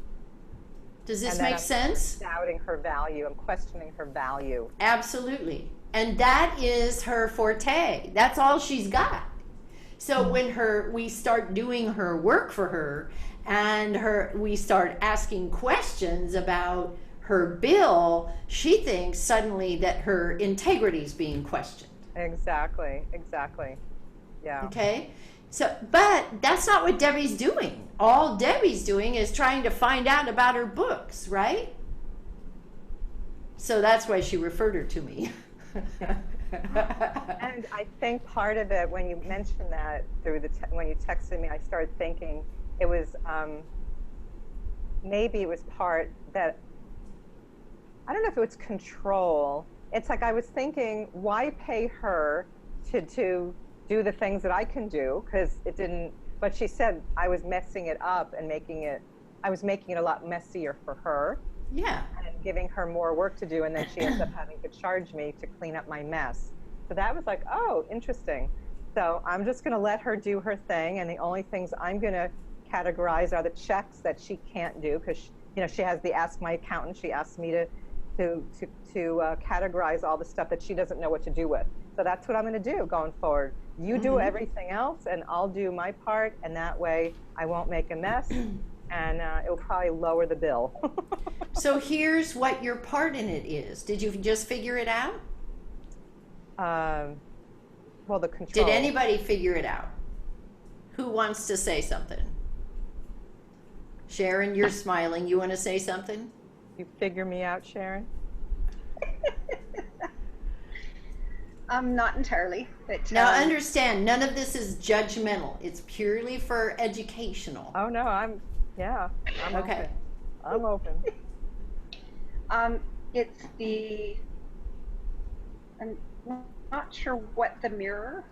Does this make sense? Doubting her value. I'm questioning her value. Absolutely. And that is her forte. That's all she's got. So when we start doing her work for her, and we start asking questions about her bill, she thinks suddenly that her integrity is being questioned. Exactly. Yeah. Okay? So, but that's not what Debbie's doing. All Debbie's doing is trying to find out about her books, right? So that's why she referred her to me. And I think part of it, when you mentioned that when you texted me, I started thinking it was maybe it was part that, I don't know if it was control. It's like I was thinking, why pay her to do the things that I can do, because it didn't, but she said I was messing it up and I was making it a lot messier for her. Yeah. And giving her more work to do, and then she ends up having to charge me to clean up my mess. So that was like, oh, interesting. So I'm just going to let her do her thing, and the only things I'm going to categorize are the checks that she can't do, because she has the Ask My Accountant. She asks me to categorize all the stuff that she doesn't know what to do with. So that's what I'm going to do going forward. You do everything else, and I'll do my part, and that way I won't make a mess, and it will probably lower the bill. So here's what your part in it is. Did you just figure it out? Well, the control. Did anybody figure it out? Who wants to say something? Sharon, you're smiling. You want to say something? You figure me out, Sharon? Not entirely, but Now understand, none of this is judgmental. It's purely for educational. Oh no, I'm Okay. open. I'm open. it's the I'm not sure what the mirror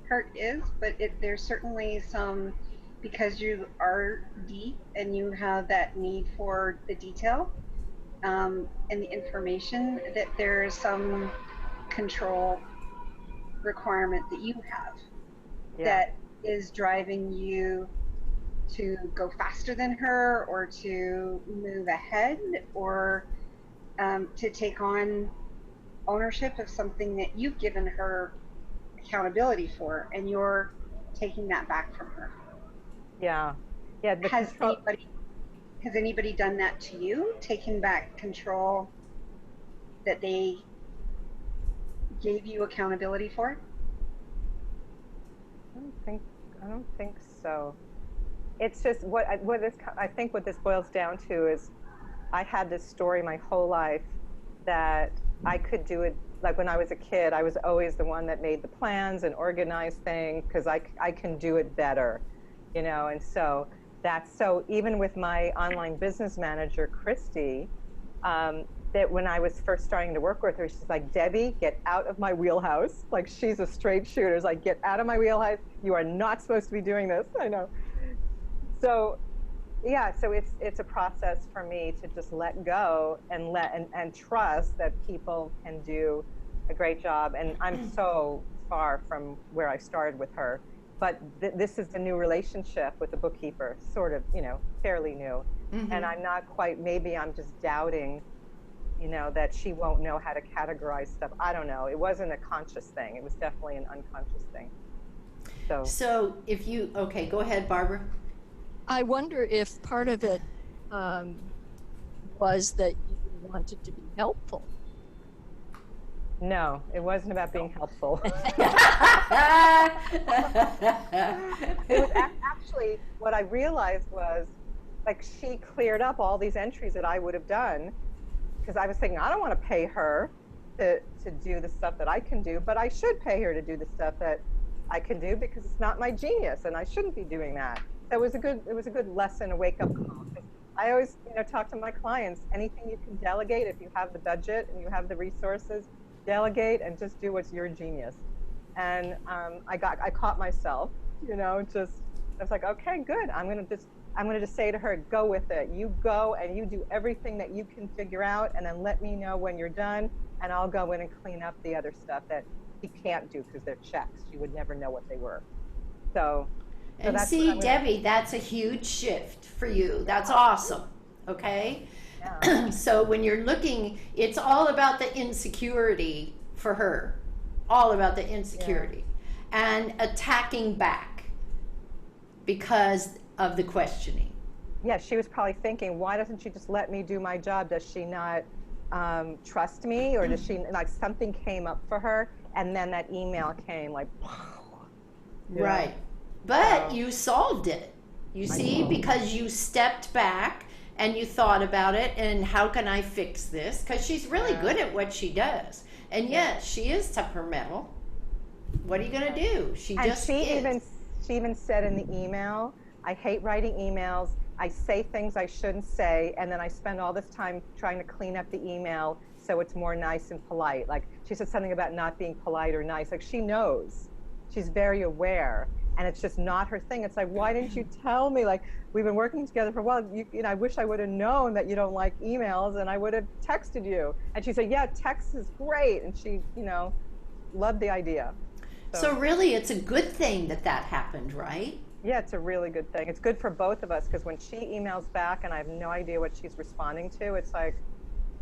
part is, but there's certainly some, because you are deep and you have that need for the detail and the information, that there's some control requirement that you have that is driving you to go faster than her, or to move ahead, or to take on ownership of something that you've given her accountability for, and you're taking that back from her. Yeah. Has anybody done that to you? Taken back control that they gave you accountability for? I don't think so. It's just I think what this boils down to is, I had this story my whole life that I could do it. Like when I was a kid, I was always the one that made the plans and organized things because I can do it better, you know. And so even with my online business manager, Christy, that when I was first starting to work with her, she's like, Debbie, get out of my wheelhouse. Like, she's a straight shooter. It's like, get out of my wheelhouse. You are not supposed to be doing this. I know. So yeah, so it's a process for me to just let go and trust that people can do a great job. And I'm so far from where I started with her, but this is a new relationship with the bookkeeper, sort of, you know, fairly new. Mm-hmm. And I'm not quite, maybe I'm just doubting, you know, that she won't know how to categorize stuff. I don't know. It wasn't a conscious thing. It was definitely an unconscious thing. So if you, okay, go ahead, Barbara. I wonder if part of it was that you wanted to be helpful. No, it wasn't about being helpful. It was actually, what I realized was, like, she cleared up all these entries that I would have done, because I was thinking, I don't want to pay her to do the stuff that I can do, but I should pay her to do the stuff that I can do, because it's not my genius and I shouldn't be doing that. So it was a good lesson, a wake-up call. I always, you know, talk to my clients, anything you can delegate, if you have the budget and you have the resources, delegate and just do what's your genius. And I caught myself, you know, I was like, okay, good. I'm gonna just say to her, go with it. You go and you do everything that you can figure out, and then let me know when you're done, and I'll go in and clean up the other stuff that he can't do because they're checks. You would never know what they were. So and see, Debbie, that's a huge shift for you. That's awesome. Okay? Yeah. So when you're looking, it's all about the insecurity for her. All about the insecurity. Yeah. And attacking back because of the questioning. Yeah, she was probably thinking, why doesn't she just let me do my job? Does she not trust me? Or does she, like, something came up for her, and then that email came, like, right. But you solved it, you see, because you stepped back and you thought about it, and how can I fix this? Because she's really good at what she does. And yes, she is temperamental. What are you going to do? She even said in the email, I hate writing emails. I say things I shouldn't say, and then I spend all this time trying to clean up the email so it's more nice and polite. Like, she said something about not being polite or nice. Like, she knows. She's very aware. And it's just not her thing. It's like, why didn't you tell me? Like, we've been working together for a while. You know, I wish I would have known that you don't like emails, and I would have texted you. And she said, yeah, text is great. And she, you know, loved the idea. So really, it's a good thing that happened, right? Yeah, it's a really good thing. It's good for both of us, because when she emails back and I have no idea what she's responding to, it's like,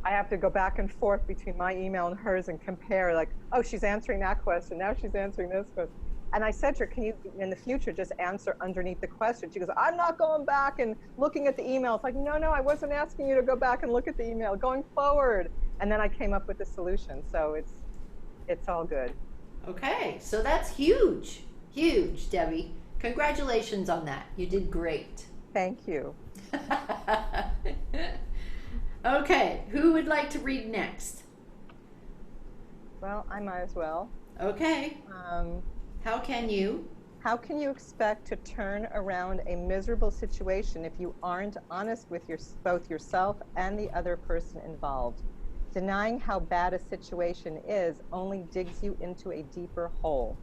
I have to go back and forth between my email and hers and compare, like, oh, she's answering that question. Now she's answering this question. And I said to her, can you, in the future, just answer underneath the question? She goes, I'm not going back and looking at the email. It's like, no, I wasn't asking you to go back and look at the email, going forward. And then I came up with a solution. So it's all good. Okay, so that's huge, huge, Debbie. Congratulations on that. You did great. Thank you. Okay, who would like to read next? Well, I might as well. Okay, how can you? How can you expect to turn around a miserable situation if you aren't honest with both yourself and the other person involved? Denying how bad a situation is only digs you into a deeper hole.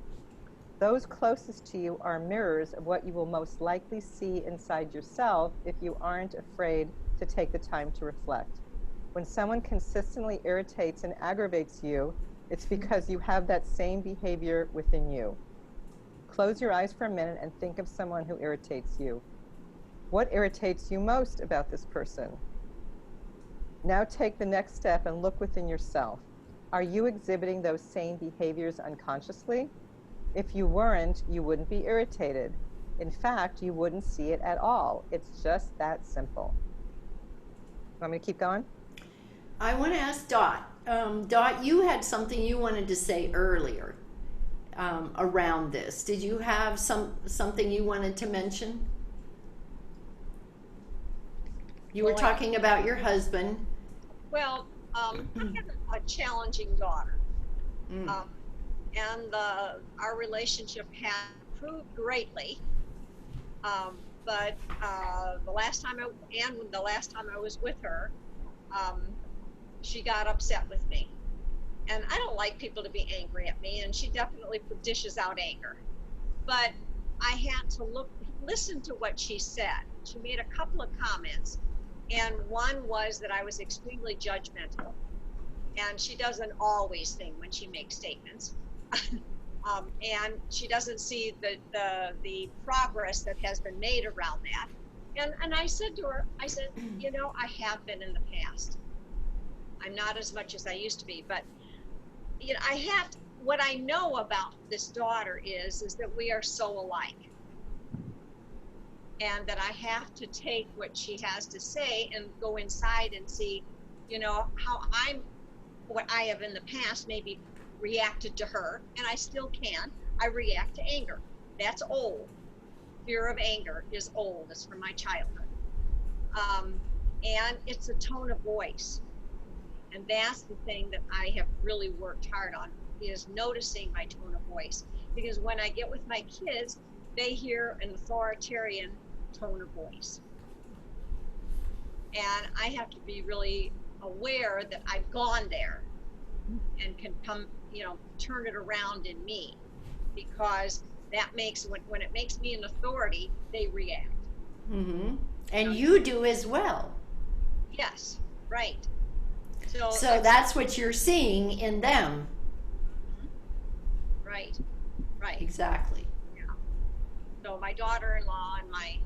Those closest to you are mirrors of what you will most likely see inside yourself if you aren't afraid to take the time to reflect. When someone consistently irritates and aggravates you, it's because you have that same behavior within you. Close your eyes for a minute and think of someone who irritates you. What irritates you most about this person? Now take the next step and look within yourself. Are you exhibiting those same behaviors unconsciously? If you weren't, you wouldn't be irritated. In fact, you wouldn't see it at all. It's just that simple. Want me to keep going? I want to ask Dot. Dot, you had something you wanted to say earlier around this. Did you have something you wanted to mention? You were talking about your husband. Well, I have a challenging daughter. And our relationship has improved greatly. But the last time I was with her, she got upset with me. And I don't like people to be angry at me, and she definitely dishes out anger. But I had to listen to what she said. She made a couple of comments, and one was that I was extremely judgmental. And she doesn't always think when she makes statements. And she doesn't see the progress that has been made around that. And I said to her, I said, you know, I have been in the past. I'm not as much as I used to be, but you know, what I know about this daughter is that we are so alike. And that I have to take what she has to say and go inside and see, you know, what I have in the past maybe reacted to her, and I still can. I react to anger. That's old. Fear of anger is old. It's from my childhood. And it's a tone of voice. And that's the thing that I have really worked hard on, is noticing my tone of voice. Because when I get with my kids, they hear an authoritarian tone of voice. And I have to be really aware that I've gone there and can come, you know, turn it around in me, because that makes, when it makes me an authority, they react. Mm-hmm. And you do as well. Yes, right. So that's what you're seeing in them. Right, right. Exactly. Yeah. So my daughter-in-law and my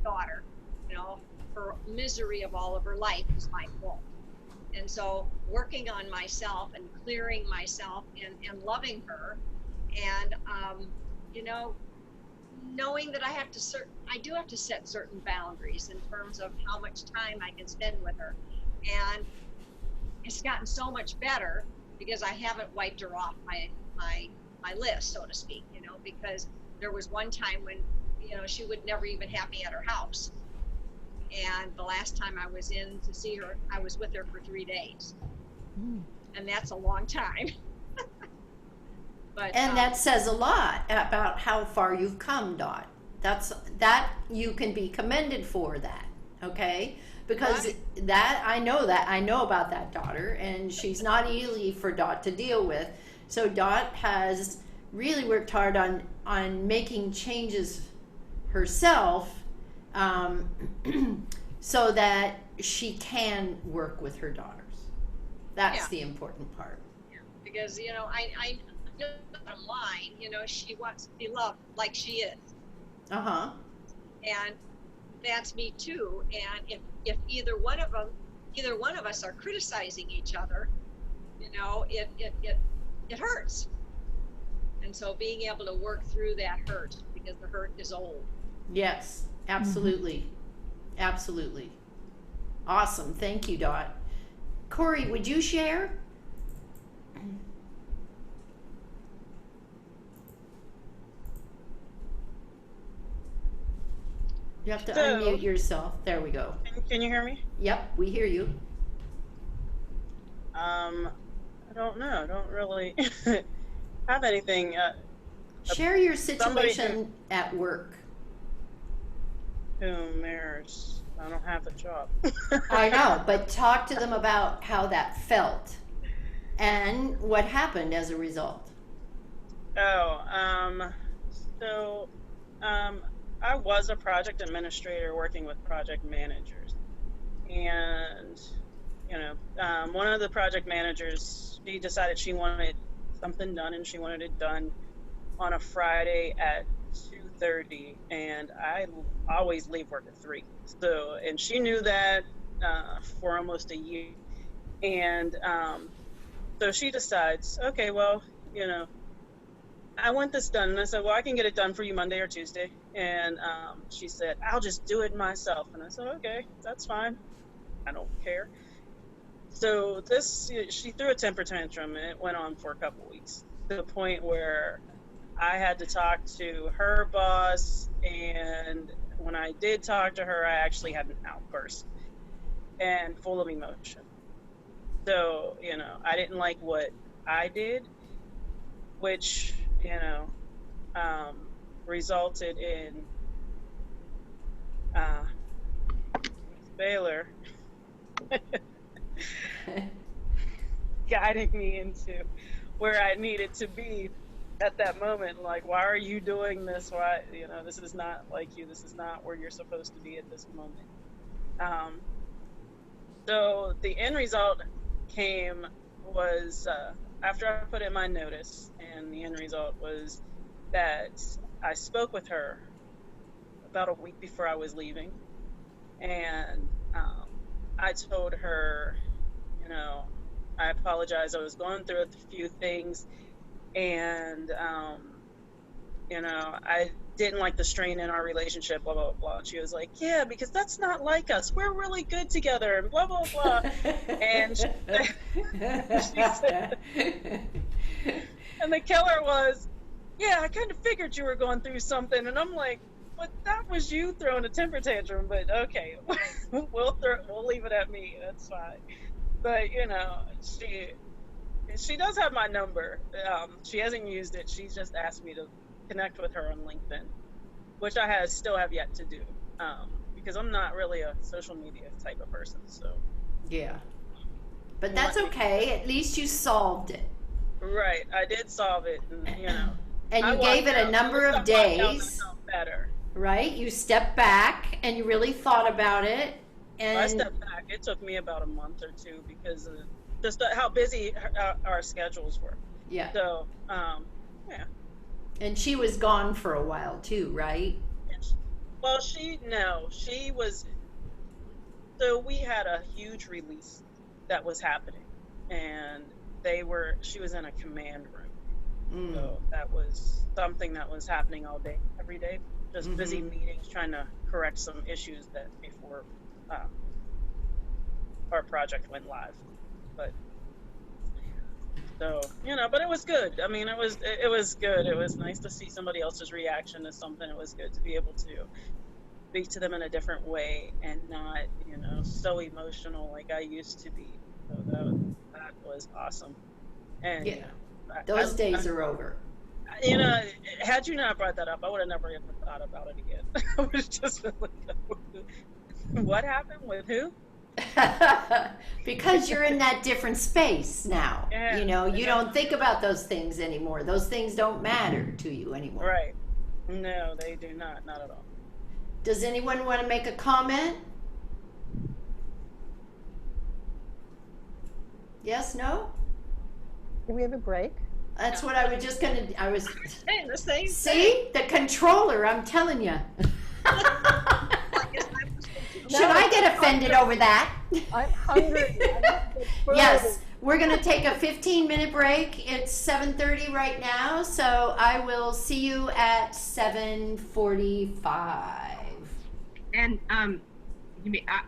daughter, you know, her misery of all of her life is my fault. And so working on myself and clearing myself and loving her, and you know, knowing that I do have to set certain boundaries in terms of how much time I can spend with her. And it's gotten so much better because I haven't wiped her off my list, so to speak, you know, because there was one time when, you know, she would never even have me at her house. And the last time I was in to see her, I was with her for 3 days. And that's a long time. But, and that says a lot about how far you've come, Dot. That you can be commended for that, okay? Because that I know about that daughter, and she's not easy for Dot to deal with. So Dot has really worked hard on making changes herself, so that she can work with her daughters. That's the important part. Yeah. Because, you know, I know bottom line, you know, she wants to be loved like she is. Uh-huh. And that's me too. And if either one of us are criticizing each other, you know, it hurts. And so being able to work through that hurt, because the hurt is old. Yes, absolutely. Absolutely. Awesome. Thank you, Dot. Corey, would you share? You have to So, unmute yourself. There we go. can you hear me? Yep, we hear you. I don't know. I don't really have anything. Share your Somebody situation at work. who mirrors. I don't have a job. I know, but talk to them about how that felt and what happened as a result. Oh, so, I was a project administrator working with project managers, and one of the project managers, she decided she wanted something done, and she wanted it done on a Friday at 2:30, and I always leave work at 3. So, and she knew that for almost a year, and so she decides, okay, well, I want this done. And I said, well, I can get it done for you Monday or Tuesday. And she said, I'll just do it myself. And I said, okay, that's fine. I don't care. So she threw a temper tantrum, and it went on for a couple weeks, to the point where I had to talk to her boss. And when I did talk to her, I actually had an outburst and full of emotion. So, I didn't like what I did, which, resulted in Baylor guiding me into where I needed to be at that moment. Like, why are you doing this? Why, this is not like you. This is not where you're supposed to be at this moment. So the end result was after I put in my notice, and the end result was that I spoke with her about a week before I was leaving, and I told her, I apologize. I was going through a few things, and I didn't like the strain in our relationship, blah, blah, blah. She was like, yeah, because that's not like us. We're really good together, and blah, blah, blah. And she said, and the killer was, yeah, I kind of figured you were going through something. And I'm like, but that was you throwing a temper tantrum. But okay, we'll leave it at me. That's fine. But, she does have my number. She hasn't used it. She's just asked me to connect with her on LinkedIn, which I still have yet to do, because I'm not really a social media type of person. So yeah, but that's okay. At least you solved it. Right, I did solve it, and and you gave it a number of days. Better. Right, you stepped back and you really thought about it. And I stepped back. It took me about a month or two because of just how busy our schedules were. Yeah. So, yeah. And she was gone for a while too, right? Well, she was. So we had a huge release that was happening, and she was in a command room. So that was something that was happening all day, every day. Just busy meetings, trying to correct some issues that before our project went live. But so, but it was good. I mean, it was good. It was nice to see somebody else's reaction to something. It was good to be able to speak to them in a different way and not, so emotional like I used to be. So that was awesome. And yeah, those days are over. Had you not brought that up, I would have never even thought about it again. I was just like, what happened with who? Because you're in that different space now. Yeah. You don't think about those things anymore. Those things don't matter to you anymore. Right. No, they do not at all. Does anyone want to make a comment? Yes, no? Do we have a break? That's what I was just gonna. I was. Saying the same See, the controller. I'm telling you. Should I get offended over that? I'm hungry. Yes, we're going to take a 15-minute break. It's 7:30 right now, so I will see you at 7:45. And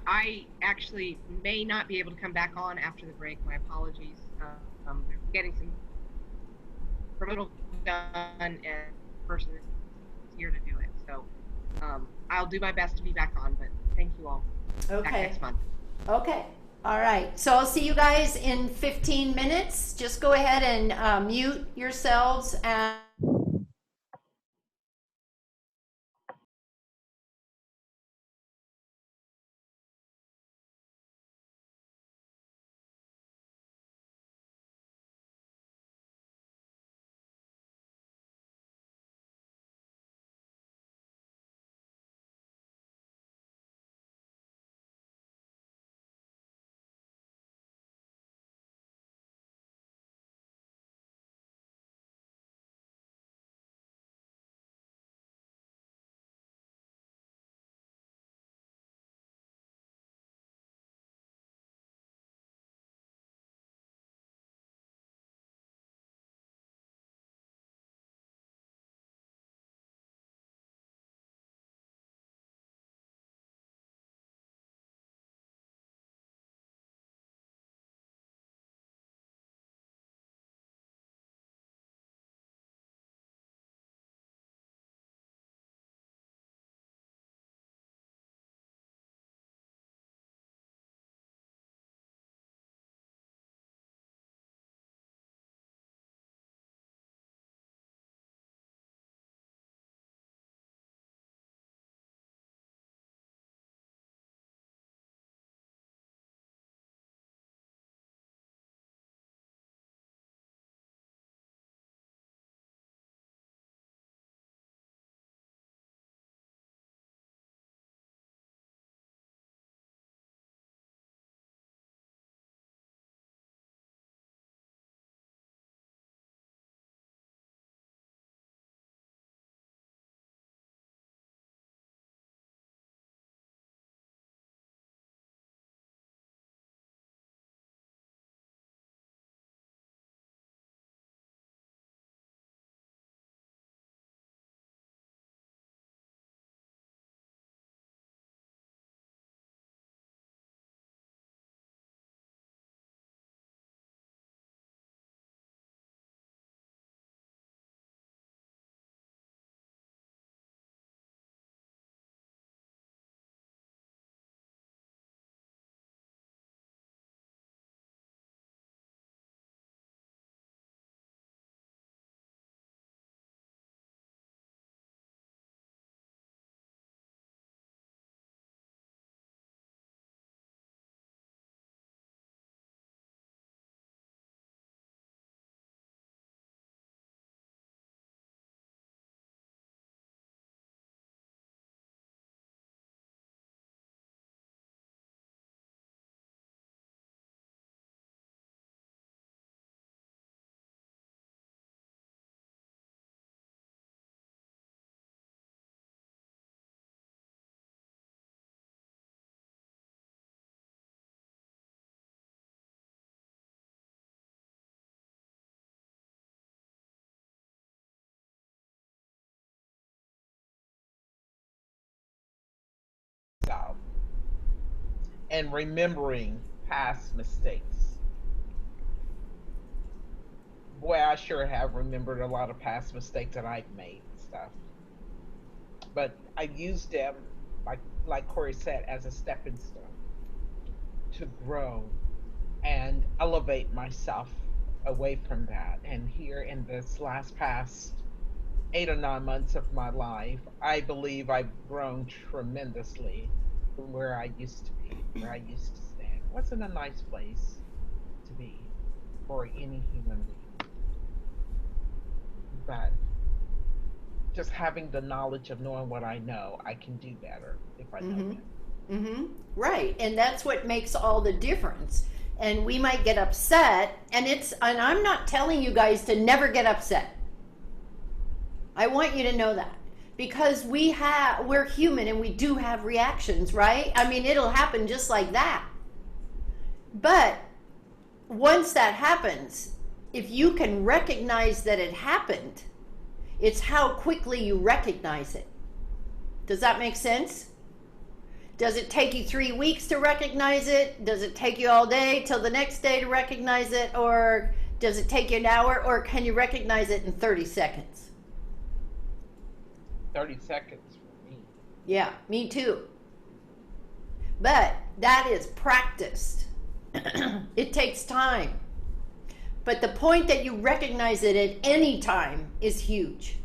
I actually may not be able to come back on after the break. My apologies. We're getting some criminal done, and the person is here to do it. So I'll do my best to be back on, but thank you all. Back Okay. next month. Okay. All right. So I'll see you guys in 15 minutes. Just go ahead and mute yourselves and South and remembering past mistakes. Boy, I sure have remembered a lot of past mistakes that I've made and stuff. But I've used them, like Corey said, as a stepping stone to grow and elevate myself away from that. And here in this last past 8 or 9 months of my life, I believe I've grown tremendously from where I used to be, where I used to stand. It wasn't a nice place to be for any human being. But just having the knowledge of knowing what I know, I can do better if I know mm-hmm. better. Mm-hmm. Right. And that's what makes all the difference. And we might get upset, and I'm not telling you guys to never get upset. I want you to know that. Because we're human and we do have reactions, right? I mean, it'll happen just like that. But once that happens, if you can recognize that it happened, it's how quickly you recognize it. Does that make sense? Does it take you 3 weeks to recognize it? Does it take you all day till the next day to recognize it? Or does it take you an hour? Or can you recognize it in 30 seconds? 30 seconds for me. Yeah, me too. But that is practiced. It takes time. But the point that you recognize it at any time is huge.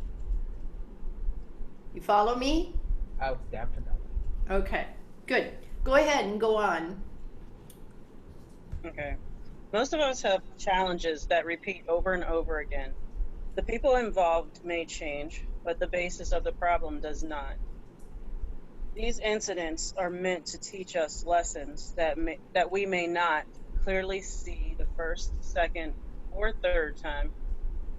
You follow me? Oh, definitely. Okay, good. Go ahead and go on. Okay. Most of us have challenges that repeat over and over again. The people involved may change, but the basis of the problem does not. These incidents are meant to teach us lessons that we may not clearly see the first, second, or third time,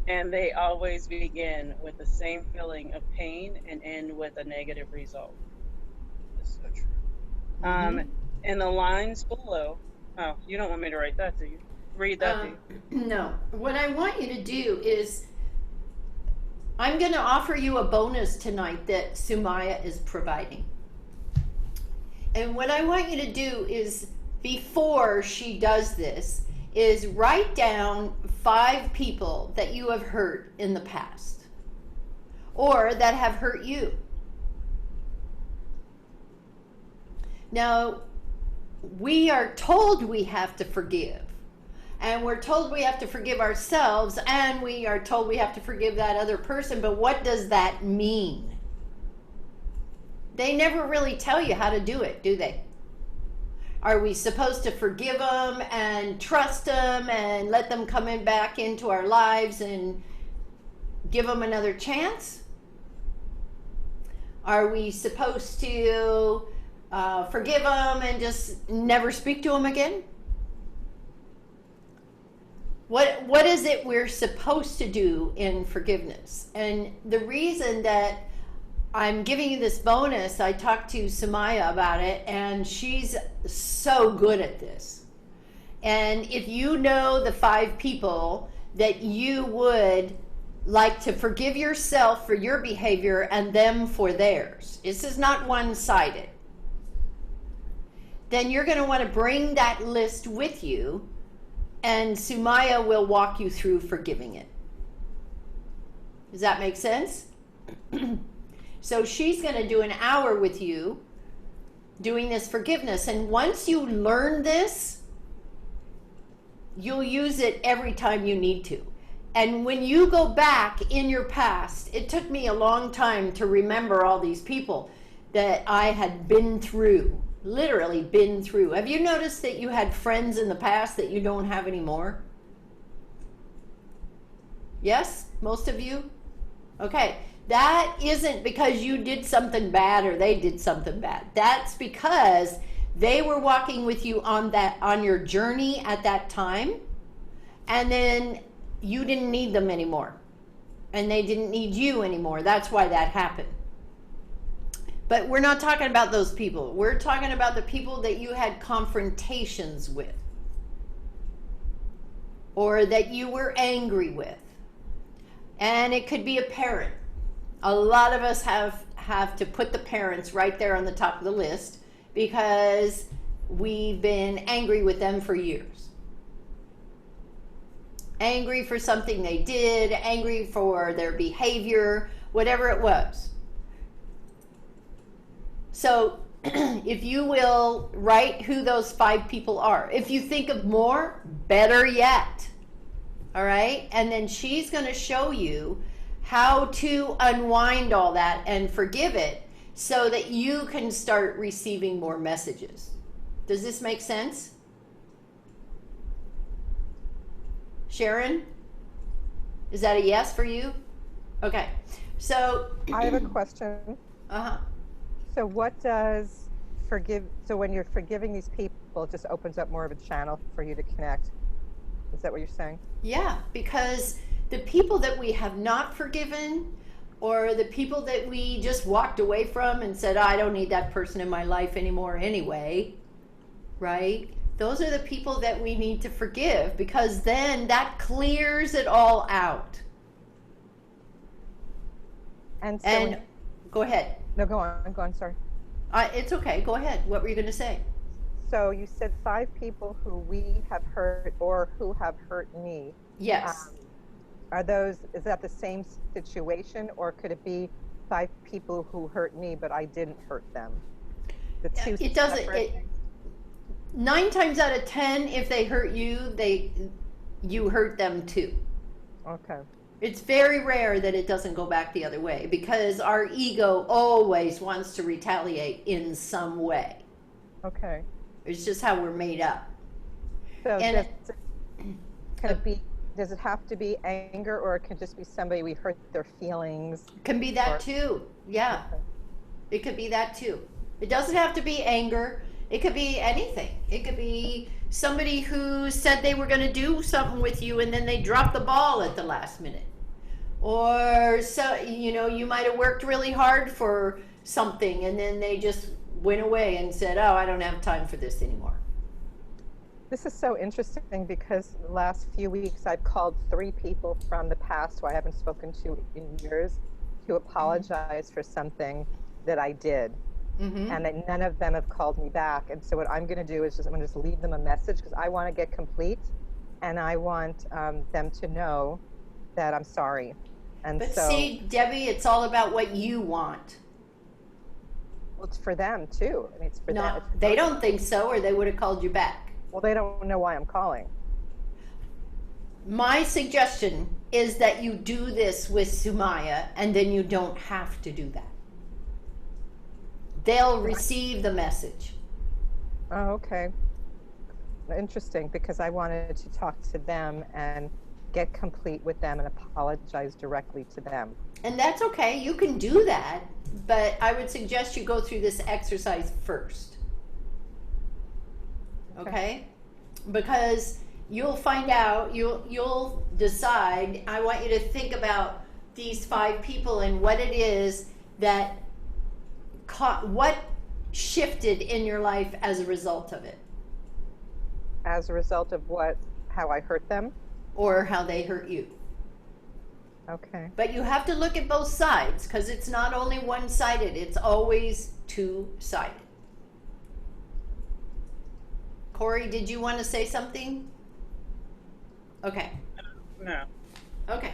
and they always begin with the same feeling of pain and end with a negative result. That's so true. In the lines below, oh, you don't want me to write that, do you? Read that, do you? No. What I want you to do is, I'm going to offer you a bonus tonight that Sumaya is providing. And what I want you to do is, before she does this, is write down 5 people that you have hurt in the past, or that have hurt you. Now, we are told we have to forgive, and we're told we have to forgive ourselves, and we are told we have to forgive that other person, but what does that mean? They never really tell you how to do it, do they? Are we supposed to forgive them and trust them and let them come back into our lives and give them another chance? Are we supposed to forgive them and just never speak to them again? What is it we're supposed to do in forgiveness? And the reason that I'm giving you this bonus, I talked to Sumaya about it, and she's so good at this. And if you know the 5 people that you would like to forgive yourself for your behavior and them for theirs, this is not one-sided, then you're going to want to bring that list with you, and Sumaya will walk you through forgiving it. Does that make sense? So she's going to do an hour with you doing this forgiveness. And once you learn this, you'll use it every time you need to. And when you go back in your past, it took me a long time to remember all these people that I had been through, literally been through. Have you noticed that you had friends in the past that you don't have anymore? Yes? Most of you? Okay. That isn't because you did something bad or they did something bad. That's because they were walking with you on your journey at that time, and then you didn't need them anymore, and they didn't need you anymore. That's why that happened. But we're not talking about those people. We're talking about the people that you had confrontations with, or that you were angry with. And it could be a parent. A lot of us have to put the parents right there on the top of the list because we've been angry with them for years. Angry for something they did, angry for their behavior, whatever it was. So if you will write who those 5 people are. If you think of more, better yet. All right? And then she's going to show you how to unwind all that and forgive it so that you can start receiving more messages. Does this make sense? Sharon? Is that a yes for you? Okay. So I have a question. Uh-huh. So what does so when you're forgiving these people, it just opens up more of a channel for you to connect. Is that what you're saying? Yeah, because the people that we have not forgiven, or the people that we just walked away from and said, I don't need that person in my life anymore anyway, right? Those are the people that we need to forgive, because then that clears it all out. And so go ahead. No, go on, sorry. It's okay, go ahead. What were you going to say? So you said 5 people who we have hurt or who have hurt me. Yes. Is that the same situation, or could it be 5 people who hurt me, but I didn't hurt them. The two It doesn't. separate things. 9 times out of 10, if they hurt you, you hurt them too. Okay. It's very rare that it doesn't go back the other way because our ego always wants to retaliate in some way. Okay. It's just how we're made up. So And does it have to be anger, or it can just be somebody we hurt their feelings? it can be that Or- too. Yeah. Okay. It could be that too. It doesn't have to be anger. It could be anything. It could be somebody who said they were going to do something with you and then they dropped the ball at the last minute. Or so you might have worked really hard for something and then they just went away and said, "Oh, I don't have time for this anymore." This is so interesting because the last few weeks I've called 3 people from the past who I haven't spoken to in years to apologize for something that I did. Mm-hmm. And that none of them have called me back. And so what I'm going to do is I'm going to just leave them a message because I want to get complete, and I want them to know that I'm sorry. And But so, see, Debbie, it's all about what you want. well, it's for them too. I mean, it's for them. No, It's for they them. don't think so, or they would have called you back. Well, they don't know why I'm calling. My suggestion is that you do this with Sumaya, and then you don't have to do that. They'll receive the message. Oh, okay. Interesting, because I wanted to talk to them and get complete with them and apologize directly to them. And that's okay. You can do that, but I would suggest you go through this exercise first. Okay? Because you'll find out, you'll decide. I want you to think about these 5 people and what it is that what shifted in your life as a result of it, As a result of what? How I hurt them? or how they hurt you. Okay. But you have to look at both sides because it's not only one-sided, it's always two-sided. Corey, did you want to say something? Okay. No. Okay.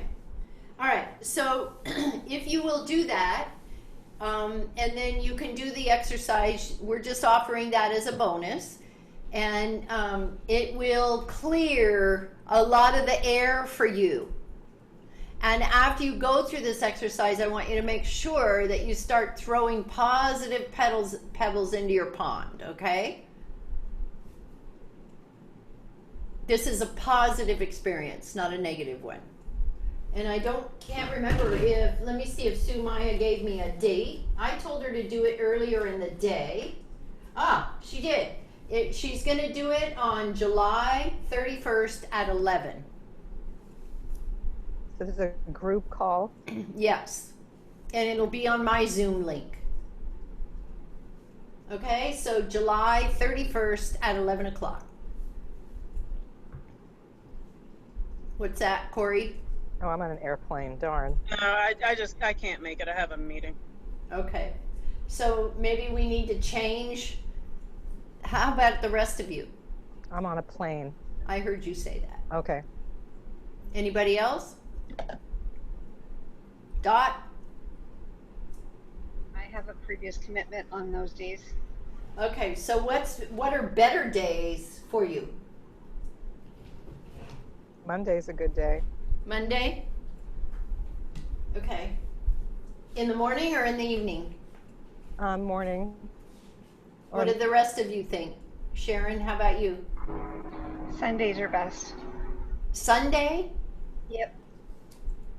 All right. So if you will do that, and then you can do the exercise. We're just offering that as a bonus. And it will clear a lot of the air for you. And after you go through this exercise, I want you to make sure that you start throwing positive pebbles into your pond, okay? This is a positive experience, not a negative one. And I can't remember let me see if Sumaya gave me a date. I told her to do it earlier in the day. Ah, she did. She's going to do it on July 31st at 11. So this is a group call? Yes. And it'll be on my Zoom link. Okay, so July 31st at 11 o'clock. What's that, Corey? Oh, I'm on an airplane, darn. No, I can't make it. I have a meeting. Okay. So maybe we need to change. How about the rest of you? I'm on a plane. I heard you say that. Okay. Anybody else? Dot? I have a previous commitment on those days. Okay, so what are better days for you? Monday's a good day. Monday? Okay. In the morning or in the evening? Morning. What did the rest of you think? Sharon, how about you? Sundays are best. Sunday? Yep.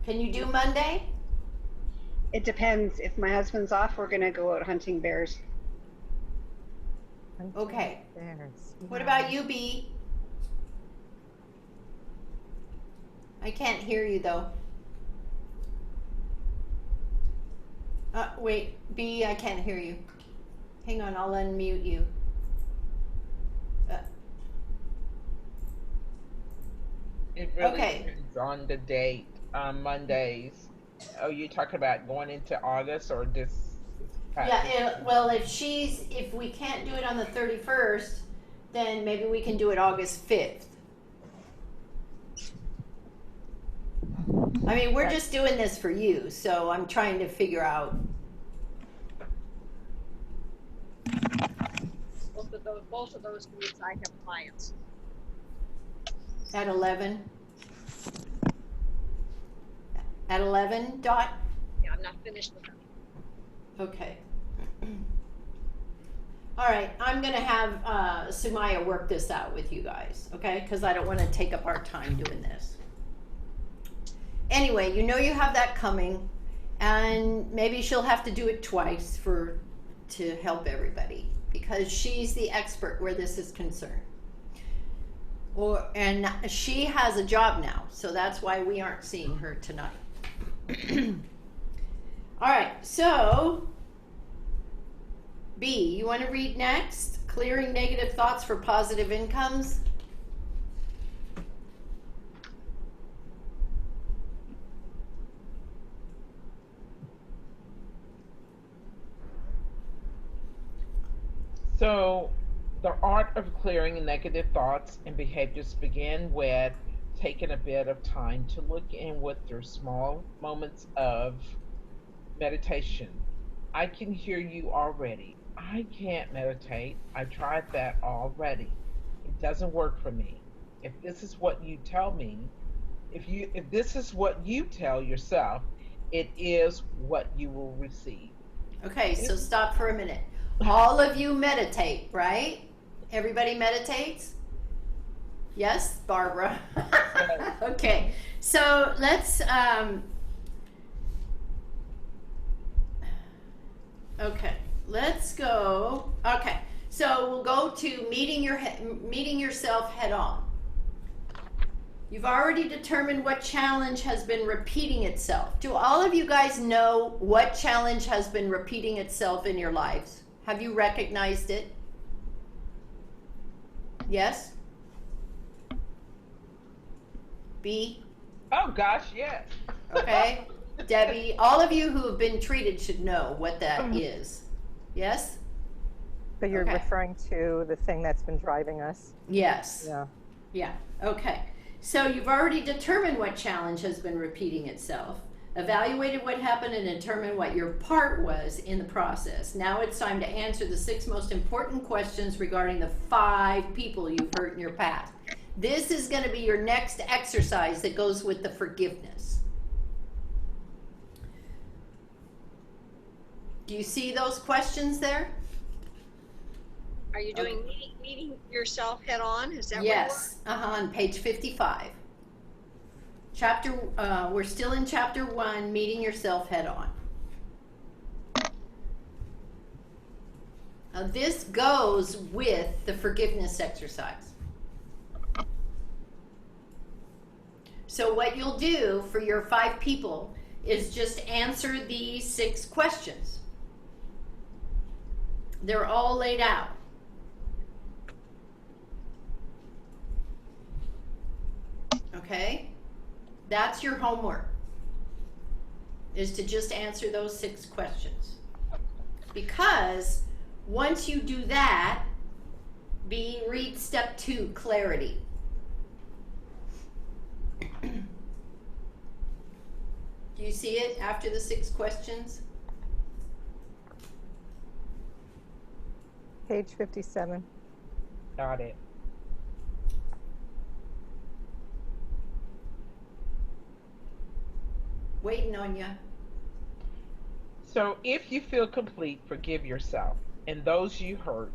Can you do Monday? It depends. If my husband's off, we're gonna go out hunting bears. Okay. There's, What about you, B? I can't hear you though. Wait, B, I can't hear you. Hang on, I'll unmute you. It really Okay. depends on the date. Mondays. Oh, you talking about going into August or this? Yeah, well, if we can't do it on the 31st, then maybe we can do it August 5th. I mean, we're just doing this for you, so I'm trying to figure out. Both of those groups, I have clients. At 11? At 11, Dot? Yeah, I'm not finished with them. Okay. All right, I'm going to have Sumaya work this out with you guys, okay? Because I don't want to take up our time doing this. Anyway, you know you have that coming, and maybe she'll have to do it twice to help everybody, because she's the expert where this is concerned. And she has a job now, so that's why we aren't seeing her tonight. All right, so B, you want to read next? Clearing negative thoughts for positive incomes. So, the art of clearing negative thoughts and behaviors begin with taking a bit of time to look inward through small moments of meditation. I can hear you already. I can't meditate. I tried that already. It doesn't work for me. If this is what you tell me, if this is what you tell yourself, it is what you will receive. Okay, so stop for a minute. All of you meditate, right? Everybody meditates? Yes, Barbara. Okay, so let's okay, let's go. Okay, so we'll go to meeting yourself head on. You've already determined what challenge has been repeating itself. Do all of you guys know what challenge has been repeating itself in your lives? Have you recognized it? Yes? B? Oh gosh, yes. Okay. Debbie, all of you who have been treated should know what that is. Yes? So you're Okay. referring to the thing that's been driving us? Yes. Yeah. Yeah. Okay. So you've already determined what challenge has been repeating itself, evaluated what happened, and determined what your part was in the process. Now it's time to answer the 6 most important questions regarding the 5 people you've hurt in your past. This is going to be your next exercise that goes with the forgiveness. Do you see those questions there? Are you doing meeting yourself head on? Is that Yes, on page 55. We're still in chapter 1, meeting yourself head on. Now this goes with the forgiveness exercise. So what you'll do for your 5 people is just answer these 6 questions. They're all laid out. Okay? That's your homework, is to just answer those 6 questions. Because once you do that, read step 2, clarity. Do you see it after the 6 questions? Page 57. Got it. Waiting on you. So if you feel complete, forgive yourself and those you hurt.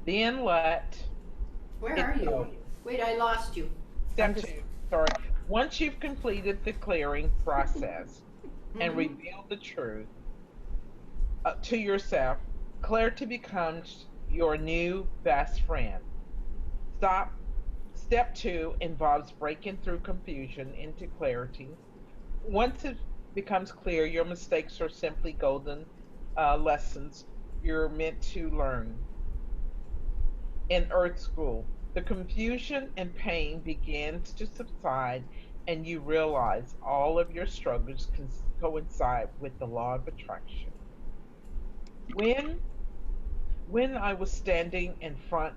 Then let Where it are you? go. Wait, I lost you. Step 2. Sorry. Once you've completed the clearing process and revealed the truth to yourself, clarity becomes your new best friend. Step 2 involves breaking through confusion into clarity. Once it becomes clear, your mistakes are simply golden lessons you're meant to learn. In Earth School, the confusion and pain begins to subside, and you realize all of your struggles can coincide with the law of attraction. When I was standing in front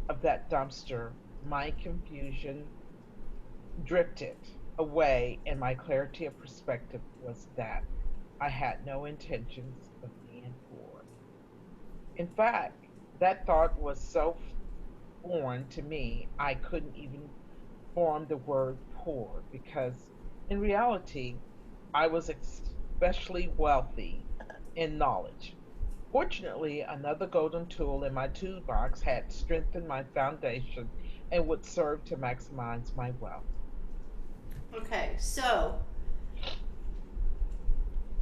of that dumpster, my confusion drifted. away, and my clarity of perspective was that I had no intentions of being poor. In fact, that thought was so foreign to me, I couldn't even form the word poor because in reality, I was especially wealthy in knowledge. Fortunately, another golden tool in my toolbox had strengthened my foundation and would serve to maximize my wealth. Okay, so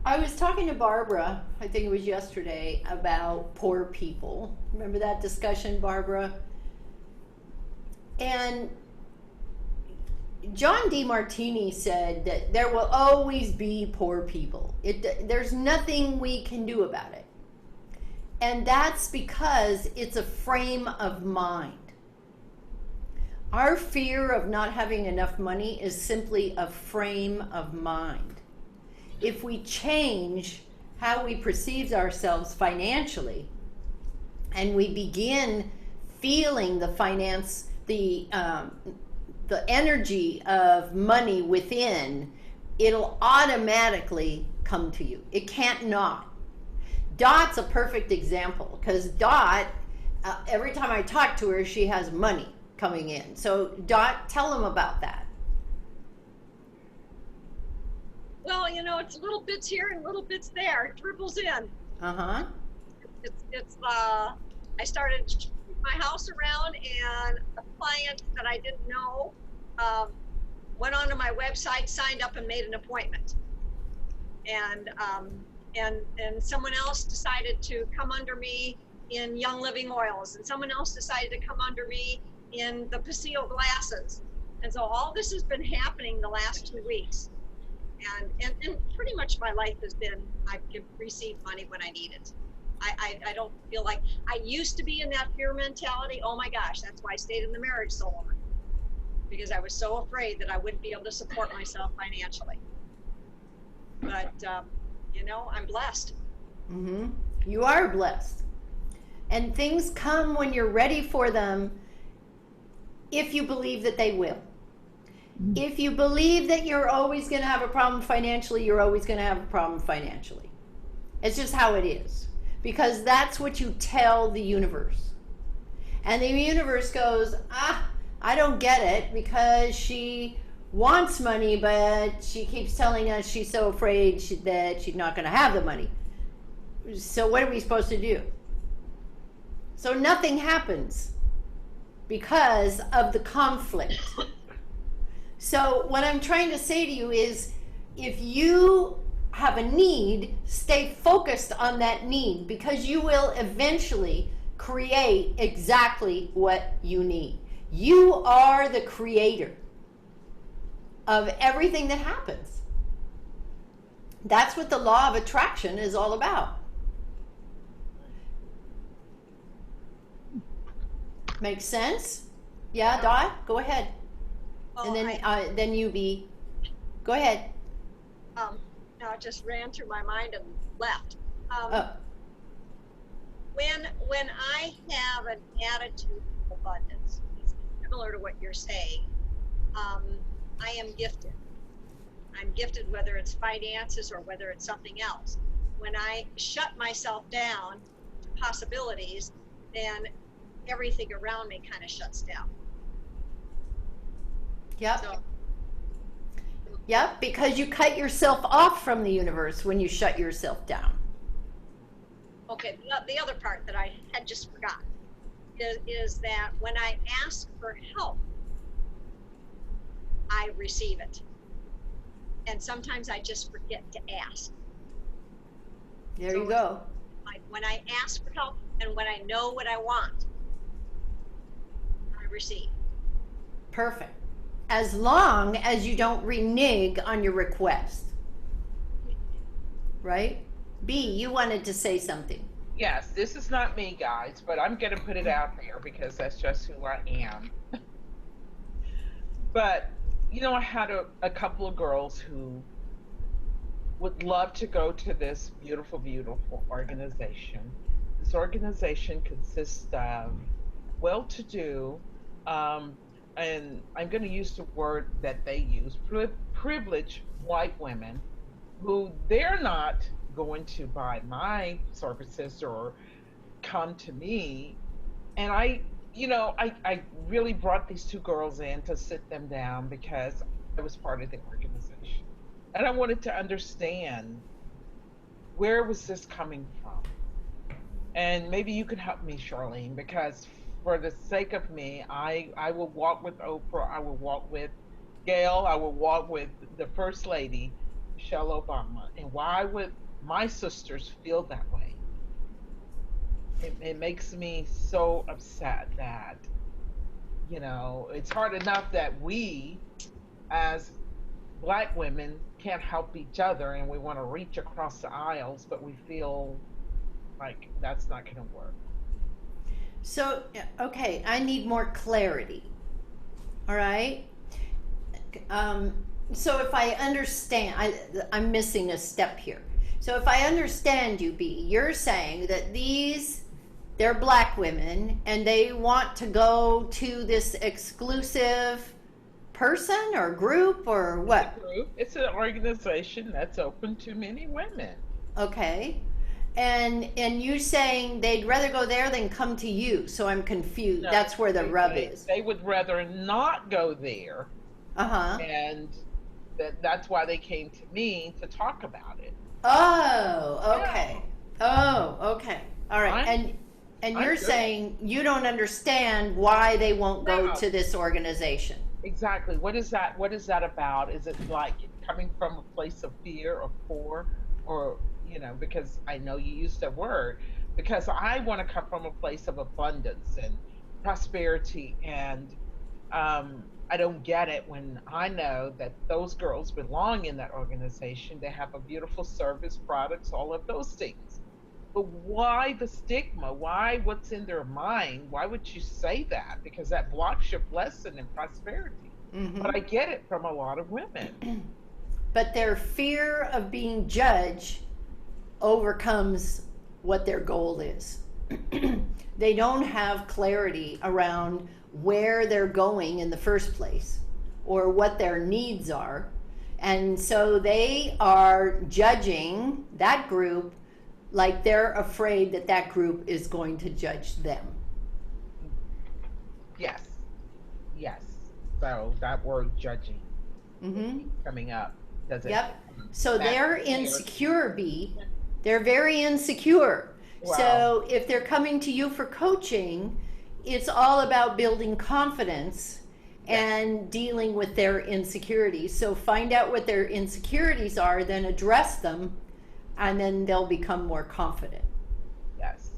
I was talking to Barbara, I think it was yesterday, about poor people. Remember that discussion, Barbara? And John DeMartini said that there will always be poor people. There's nothing we can do about it. And that's because it's a frame of mind. Our fear of not having enough money is simply a frame of mind. If we change how we perceive ourselves financially, and we begin feeling the energy of money within, it'll automatically come to you. It can't not. Dot's a perfect example because Dot, every time I talk to her, she has money coming in. So Dot, tell them about that. Well, it's little bits here and little bits there. It dribbles in. Uh-huh. I started my house around, and a client that I didn't know went onto my website, signed up, and made an appointment. And someone else decided to come under me in Young Living Oils, and someone else decided to come under me in the Paseo glasses. And so all this has been happening the last 2 weeks. And pretty much my life has been, I can receive money when I need it. I don't feel like, I used to be in that fear mentality. Oh my gosh, that's why I stayed in the marriage so long. Because I was so afraid that I wouldn't be able to support myself financially. But, I'm blessed. Mm-hmm. You are blessed. And things come when you're ready for them if you believe that they will. If you believe that you're always going to have a problem financially, you're always going to have a problem financially. It's just how it is. Because that's what you tell the universe. And the universe goes, I don't get it because she wants money, but she keeps telling us she's so afraid that she's not going to have the money. So what are we supposed to do? So nothing happens because of the conflict. So what I'm trying to say to you is, if you have a need, stay focused on that need, because you will eventually create exactly what you need. You are the creator of everything that happens. That's what the law of attraction is all about. Makes sense? Yeah, Dot, go ahead. And then you be. Go ahead. No, it just ran through my mind and left. When I have an attitude of abundance, it's similar to what you're saying. I am gifted. I'm gifted whether it's finances or whether it's something else. When I shut myself down to possibilities, then everything around me kind of shuts down. Yep. So, Yep, because you cut yourself off from the universe when you shut yourself down. okay, the other part that I had just forgotten is that when I ask for help, I receive it. And sometimes I just forget to ask. There you go. Like when I ask for help and when I know what I want, I receive. Perfect. As long as you don't renege on your request. Right? B, you wanted to say something. Yes, this is not me, guys, but I'm going to put it out there because that's just who I am. But, I had a couple of girls who would love to go to this beautiful, beautiful organization. This organization consists of well-to-do, and I'm going to use the word that they use, privileged white women who they're not going to buy my services or come to me. And I really brought these two girls in to sit them down because I was part of the organization. And I wanted to understand, where was this coming from? And maybe you could help me, Charlene, because for the sake of me, I will walk with Oprah, I will walk with Gail, I will walk with the First Lady, Michelle Obama. And why would my sisters feel that way? It makes me so upset that, it's hard enough that we as Black women can't help each other and we want to reach across the aisles, but we feel like that's not going to work. So, okay, I need more clarity. All right. Um, so if I understand, I'm missing a step here. So if I understand you, B, you're saying that they're Black women and they want to go to this exclusive person or group or what? It's a group. It's an organization that's open to many women. Okay. And you saying they'd rather go there than come to you. So I'm confused. No, That's where the rub is. They would rather not go there. Uh-huh. And that's why they came to me to talk about it. Oh, okay. Oh, okay. All right. And I'm you're good. saying you don't understand why they won't go No. to this organization. Exactly. What is that about? Is it like coming from a place of fear or poor, or because I know you used that word, because I want to come from a place of abundance and prosperity, and I don't get it when I know that those girls belong in that organization. They have a beautiful service, products, all of those things. But why the stigma? Why, what's in their mind? Why would you say that? Because that blocks your blessing and prosperity. Mm-hmm. But I get it from a lot of women. But their fear of being judged overcomes what their goal is. They don't have clarity around where they're going in the first place or what their needs are. And so they are judging that group like they're afraid that that group is going to judge them. Yes. Yes. So that word judging Mm-hmm. coming up. Does it? Yep. So they're That's insecure, B. They're very insecure. Wow. So if they're coming to you for coaching, it's all about building confidence and dealing with their insecurities. So find out what their insecurities are, then address them, and then they'll become more confident. Yes.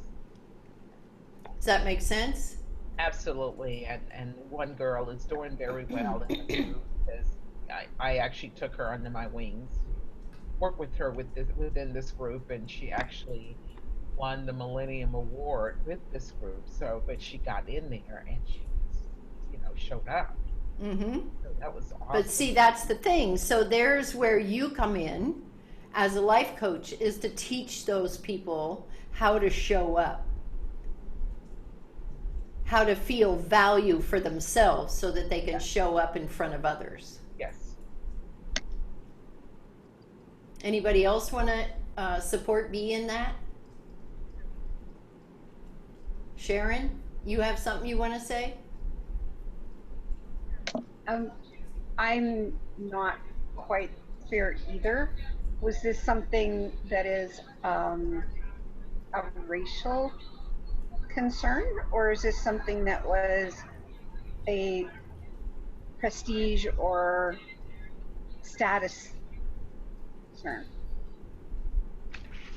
Does that make sense? Absolutely. And one girl is doing very well in the group because I actually took her under my wings, worked with her within this group, and she actually won the Millennium Award with this group. So, but she got in there and she, showed up. Mm-hmm. So that was awesome. But see, that's the thing. So there's where you come in as a life coach, is to teach those people how to show up, how to feel value for themselves so that they can show up in front of others. Yes. Anybody else want to support B in that? Sharon, you have something you want to say? I'm not quite clear either. Was this something that is a racial concern, or is this something that was a prestige or status concern?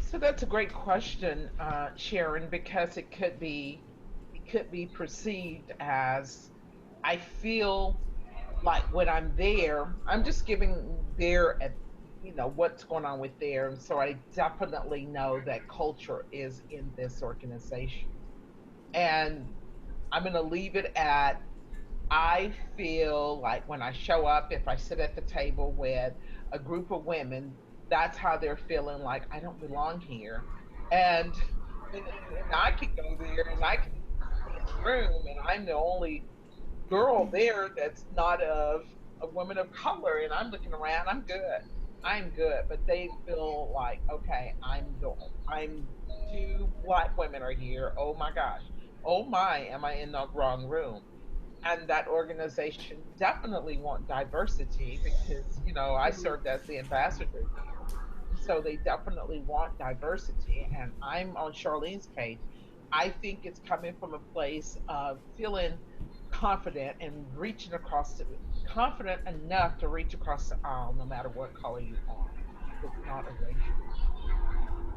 So that's a great question, Sharon, because it could be perceived as, I feel like when I'm there, I'm just giving there at what's going on with there, and so I definitely know that culture is in this organization, and I'm going to leave it at, I feel like when I show up, if I sit at the table with a group of women, that's how they're feeling, like I don't belong here, and I could go there and I could be in the room and I'm the only girl there that's not of a woman of color, and I'm looking around, I'm good, but they feel like, okay, I'm two black women are here. Oh my gosh, oh my, am I in the wrong room? And that organization definitely want diversity because I Mhm. served as the ambassador there, and so they definitely want diversity. And I'm on Charlene's page. I think it's coming from a place of feeling confident and reaching across confident enough to reach across the aisle no matter what color you are. It's not a racial issue.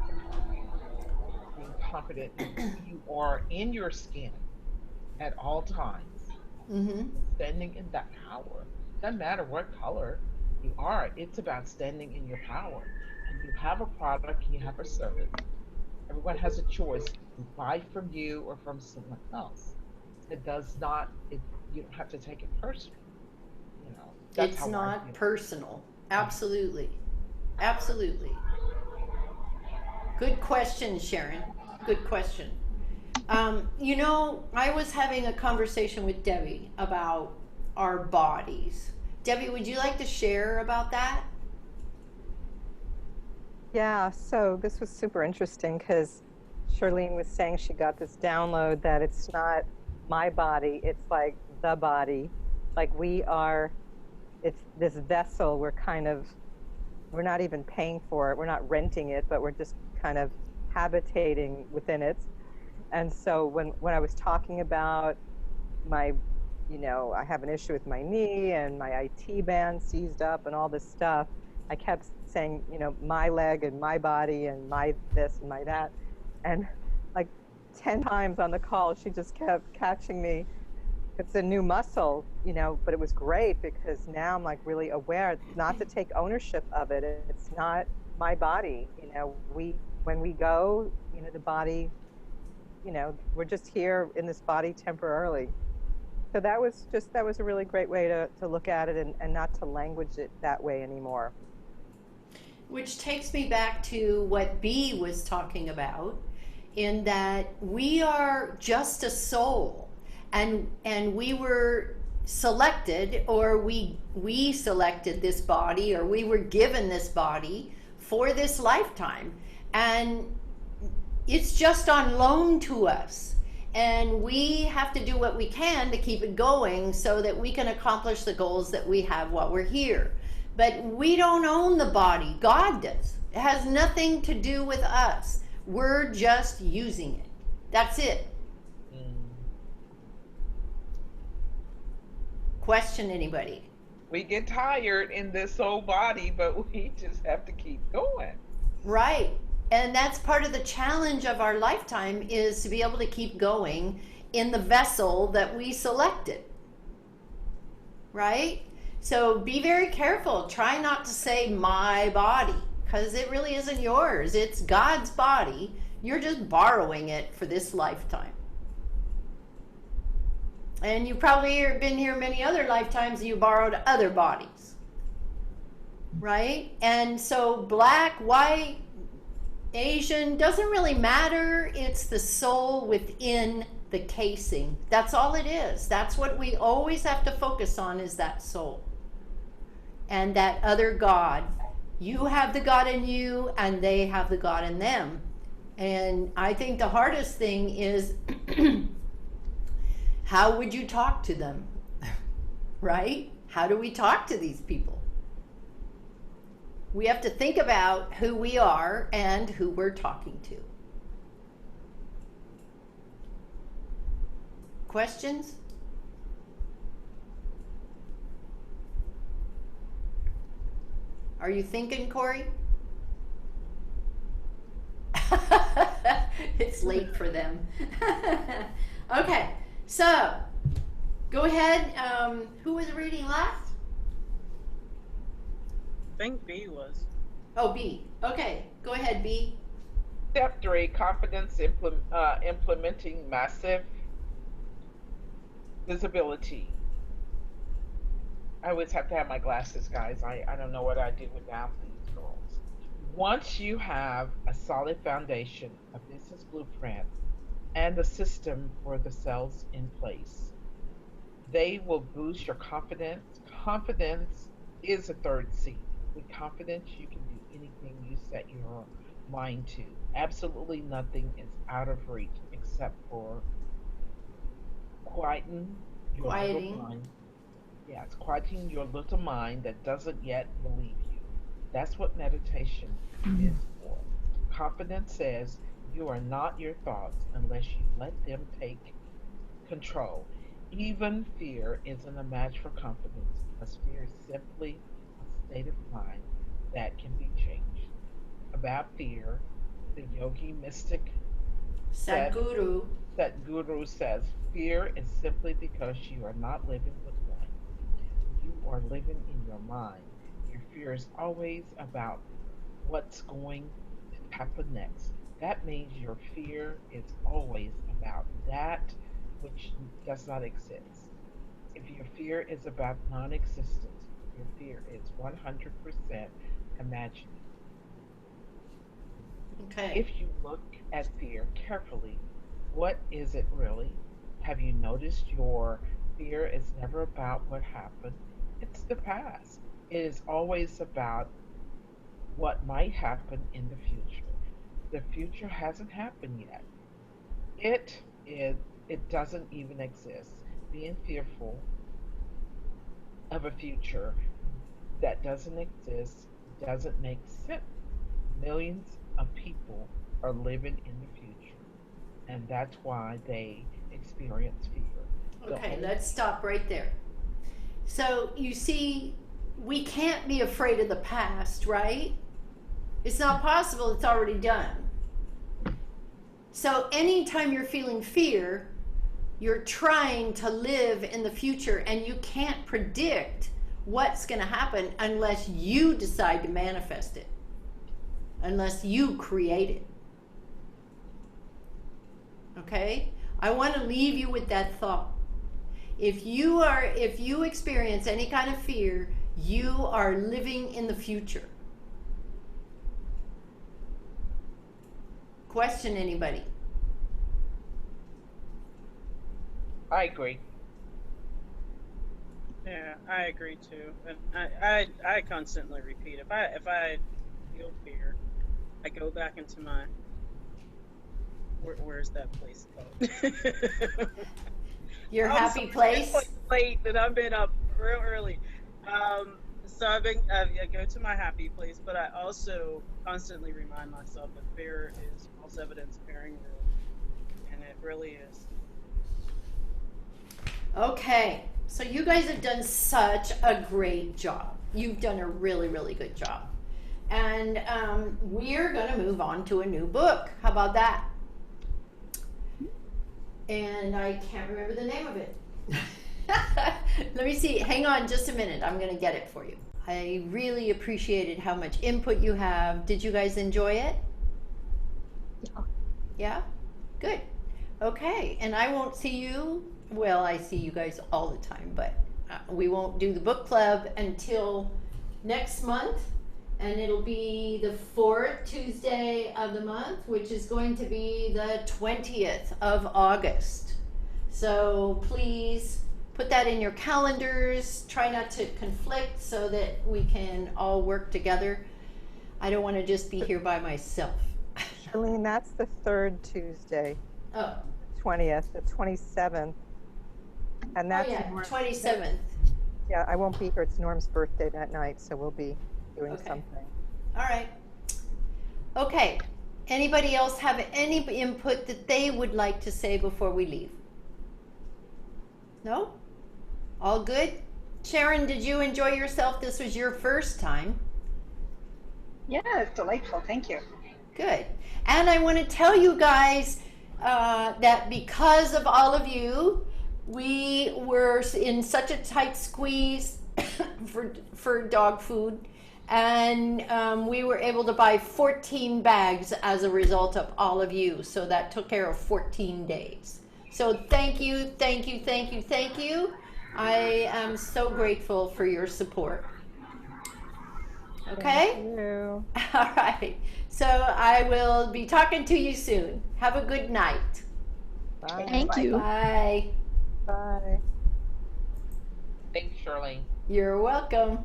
It's a confidence issue. Being confident in who you are in your skin at all times Mhm. and standing in that power. Doesn't matter what color you are, it's about standing in your power. And you have a product, you have a service. Everyone has a choice to buy from you or from someone else. It does not, you don't have to take it personal. That's It's how I not feel. personal. Yeah. Absolutely. Absolutely. Good question, Sharon. Good question. I was having a conversation with Debbie about our bodies. Debbie, would you like to share about that? Yeah, so this was super interesting because Shirlene was saying she got this download that it's not my body, it's like the body. Like we are, it's this vessel, we're not even paying for it, we're not renting it, but we're just kind of habitating within it. And so when I was talking about my, I have an issue with my knee and my IT band seized up and all this stuff, I kept saying, my leg and my body and my this and my that. And like 10 times on the call, she just kept catching me. It's a new muscle, but it was great because now I'm like really aware not to take ownership of it. It's not my body. When we go, the body, we're just here in this body temporarily. So that was a really great way to look at it and not to language it that way anymore. Which takes me back to what B was talking about, in that we are just a soul, and we were selected, or we selected this body, or we were given this body for this lifetime, and it's just on loan to us. And we have to do what we can to keep it going so that we can accomplish the goals that we have while we're here. But we don't own the body. God does. It has nothing to do with us. We're just using it. That's it. Mm. Question anybody? We get tired in this old body, but we just have to keep going. Right. And that's part of the challenge of our lifetime, is to be able to keep going in the vessel that we selected. Right? So be very careful. Try not to say my body, because it really isn't yours. It's God's body. You're just borrowing it for this lifetime. And you've probably been here many other lifetimes and you borrowed other bodies. Right? And so black, white, Asian, doesn't really matter. It's the soul within the casing. That's all it is. That's what we always have to focus on, is that soul. And that other God. You have the God in you and they have the God in them. And I think the hardest thing is how would you talk to them? Right? How do we talk to these people? We have to think about who we are and who we're talking to. Questions? Are you thinking, Corey? It's late for them. Okay, so go ahead. Who was reading last? I think B was. Oh, B. Okay, go ahead, B. Step 3, confidence implementing massive visibility. I always have to have my glasses, guys. I don't know what I do without these girls. Once you have a solid foundation, a business blueprint, and the system for the sales in place, They will boost your confidence. Confidence is a third seat. With confidence, you can do anything you set your mind to. Absolutely nothing is out of reach except for quieting your little Quieting. mind. Yes, quieting your little mind that doesn't yet believe you. That's what meditation is for. Confidence says you are not your thoughts unless you let them take control. Even fear isn't a match for confidence because fear is simply a state of mind that can be changed. About fear, the yogi mystic said, Sadhguru. that guru says, fear is simply because you are not living with life. You are living in your mind. Your fear is always about what's going to happen next. That means your fear is always about that which does not exist. If your fear is about non existence, your fear is 100% imaginary. Okay. If you look at fear carefully, what is it really? Have you noticed your fear is never about what happened? It's the past. It is always about what might happen in the future. The future hasn't happened yet. It is it doesn't even exist. Being fearful of a future that doesn't exist doesn't make sense. Millions of people are living in the future, and that's why they experience fear. The Okay, only let's stop right there. So you see, we can't be afraid of the past, right? It's not possible, it's already done. So anytime you're feeling fear, you're trying to live in the future, and you can't predict what's going to happen unless you decide to manifest it, unless you create it. Okay? I want to leave you with that thought. If you experience any kind of fear, you are living in the future. Question anybody? I agree. Yeah, I agree too. And I constantly repeat if I feel fear, I go back into my where's that place called? Your I'm happy sorry, place? it's like late and I've been up real early. So I go to my happy place, but I also constantly remind myself that fear is false evidence appearing real, and it really is. Okay, so you guys have done such a great job. You've done a really, really good job. And we're going to move on to a new book. How about that? And I can't remember the name of it. Let me see. Hang on just a minute. I'm going to get it for you. I really appreciated how much input you have. Did you guys enjoy it? Yeah. Yeah? Good. Okay, and I won't see you. Well, I see you guys all the time, but we won't do the book club until next month, and it'll be the 4th Tuesday of the month, which is going to be the 20th of August. So please put that in your calendars. Try not to conflict so that we can all work together. I don't want to just be here by myself. Shirlene, that's the third Tuesday, Oh, 20th, the 27th. And that's yeah, Norm's, 27th. yeah, I won't be here. It's Norm's birthday that night, so we'll be doing Okay. something. All right. Okay. Anybody else have any input that they would like to say before we leave? No? All good? Sharon, did you enjoy yourself? This was your first time. Yeah, it's delightful. Thank you. Good. And I want to tell you guys that because of all of you, we were in such a tight squeeze for dog food, and we were able to buy 14 bags as a result of all of you. So that took care of 14 days. So thank you, thank you, thank you, thank you. I am so grateful for your support. Okay? Thank you. All right. So I will be talking to you soon. Have a good night. Bye. Thank you. Bye. Bye. Shirlene. You're welcome.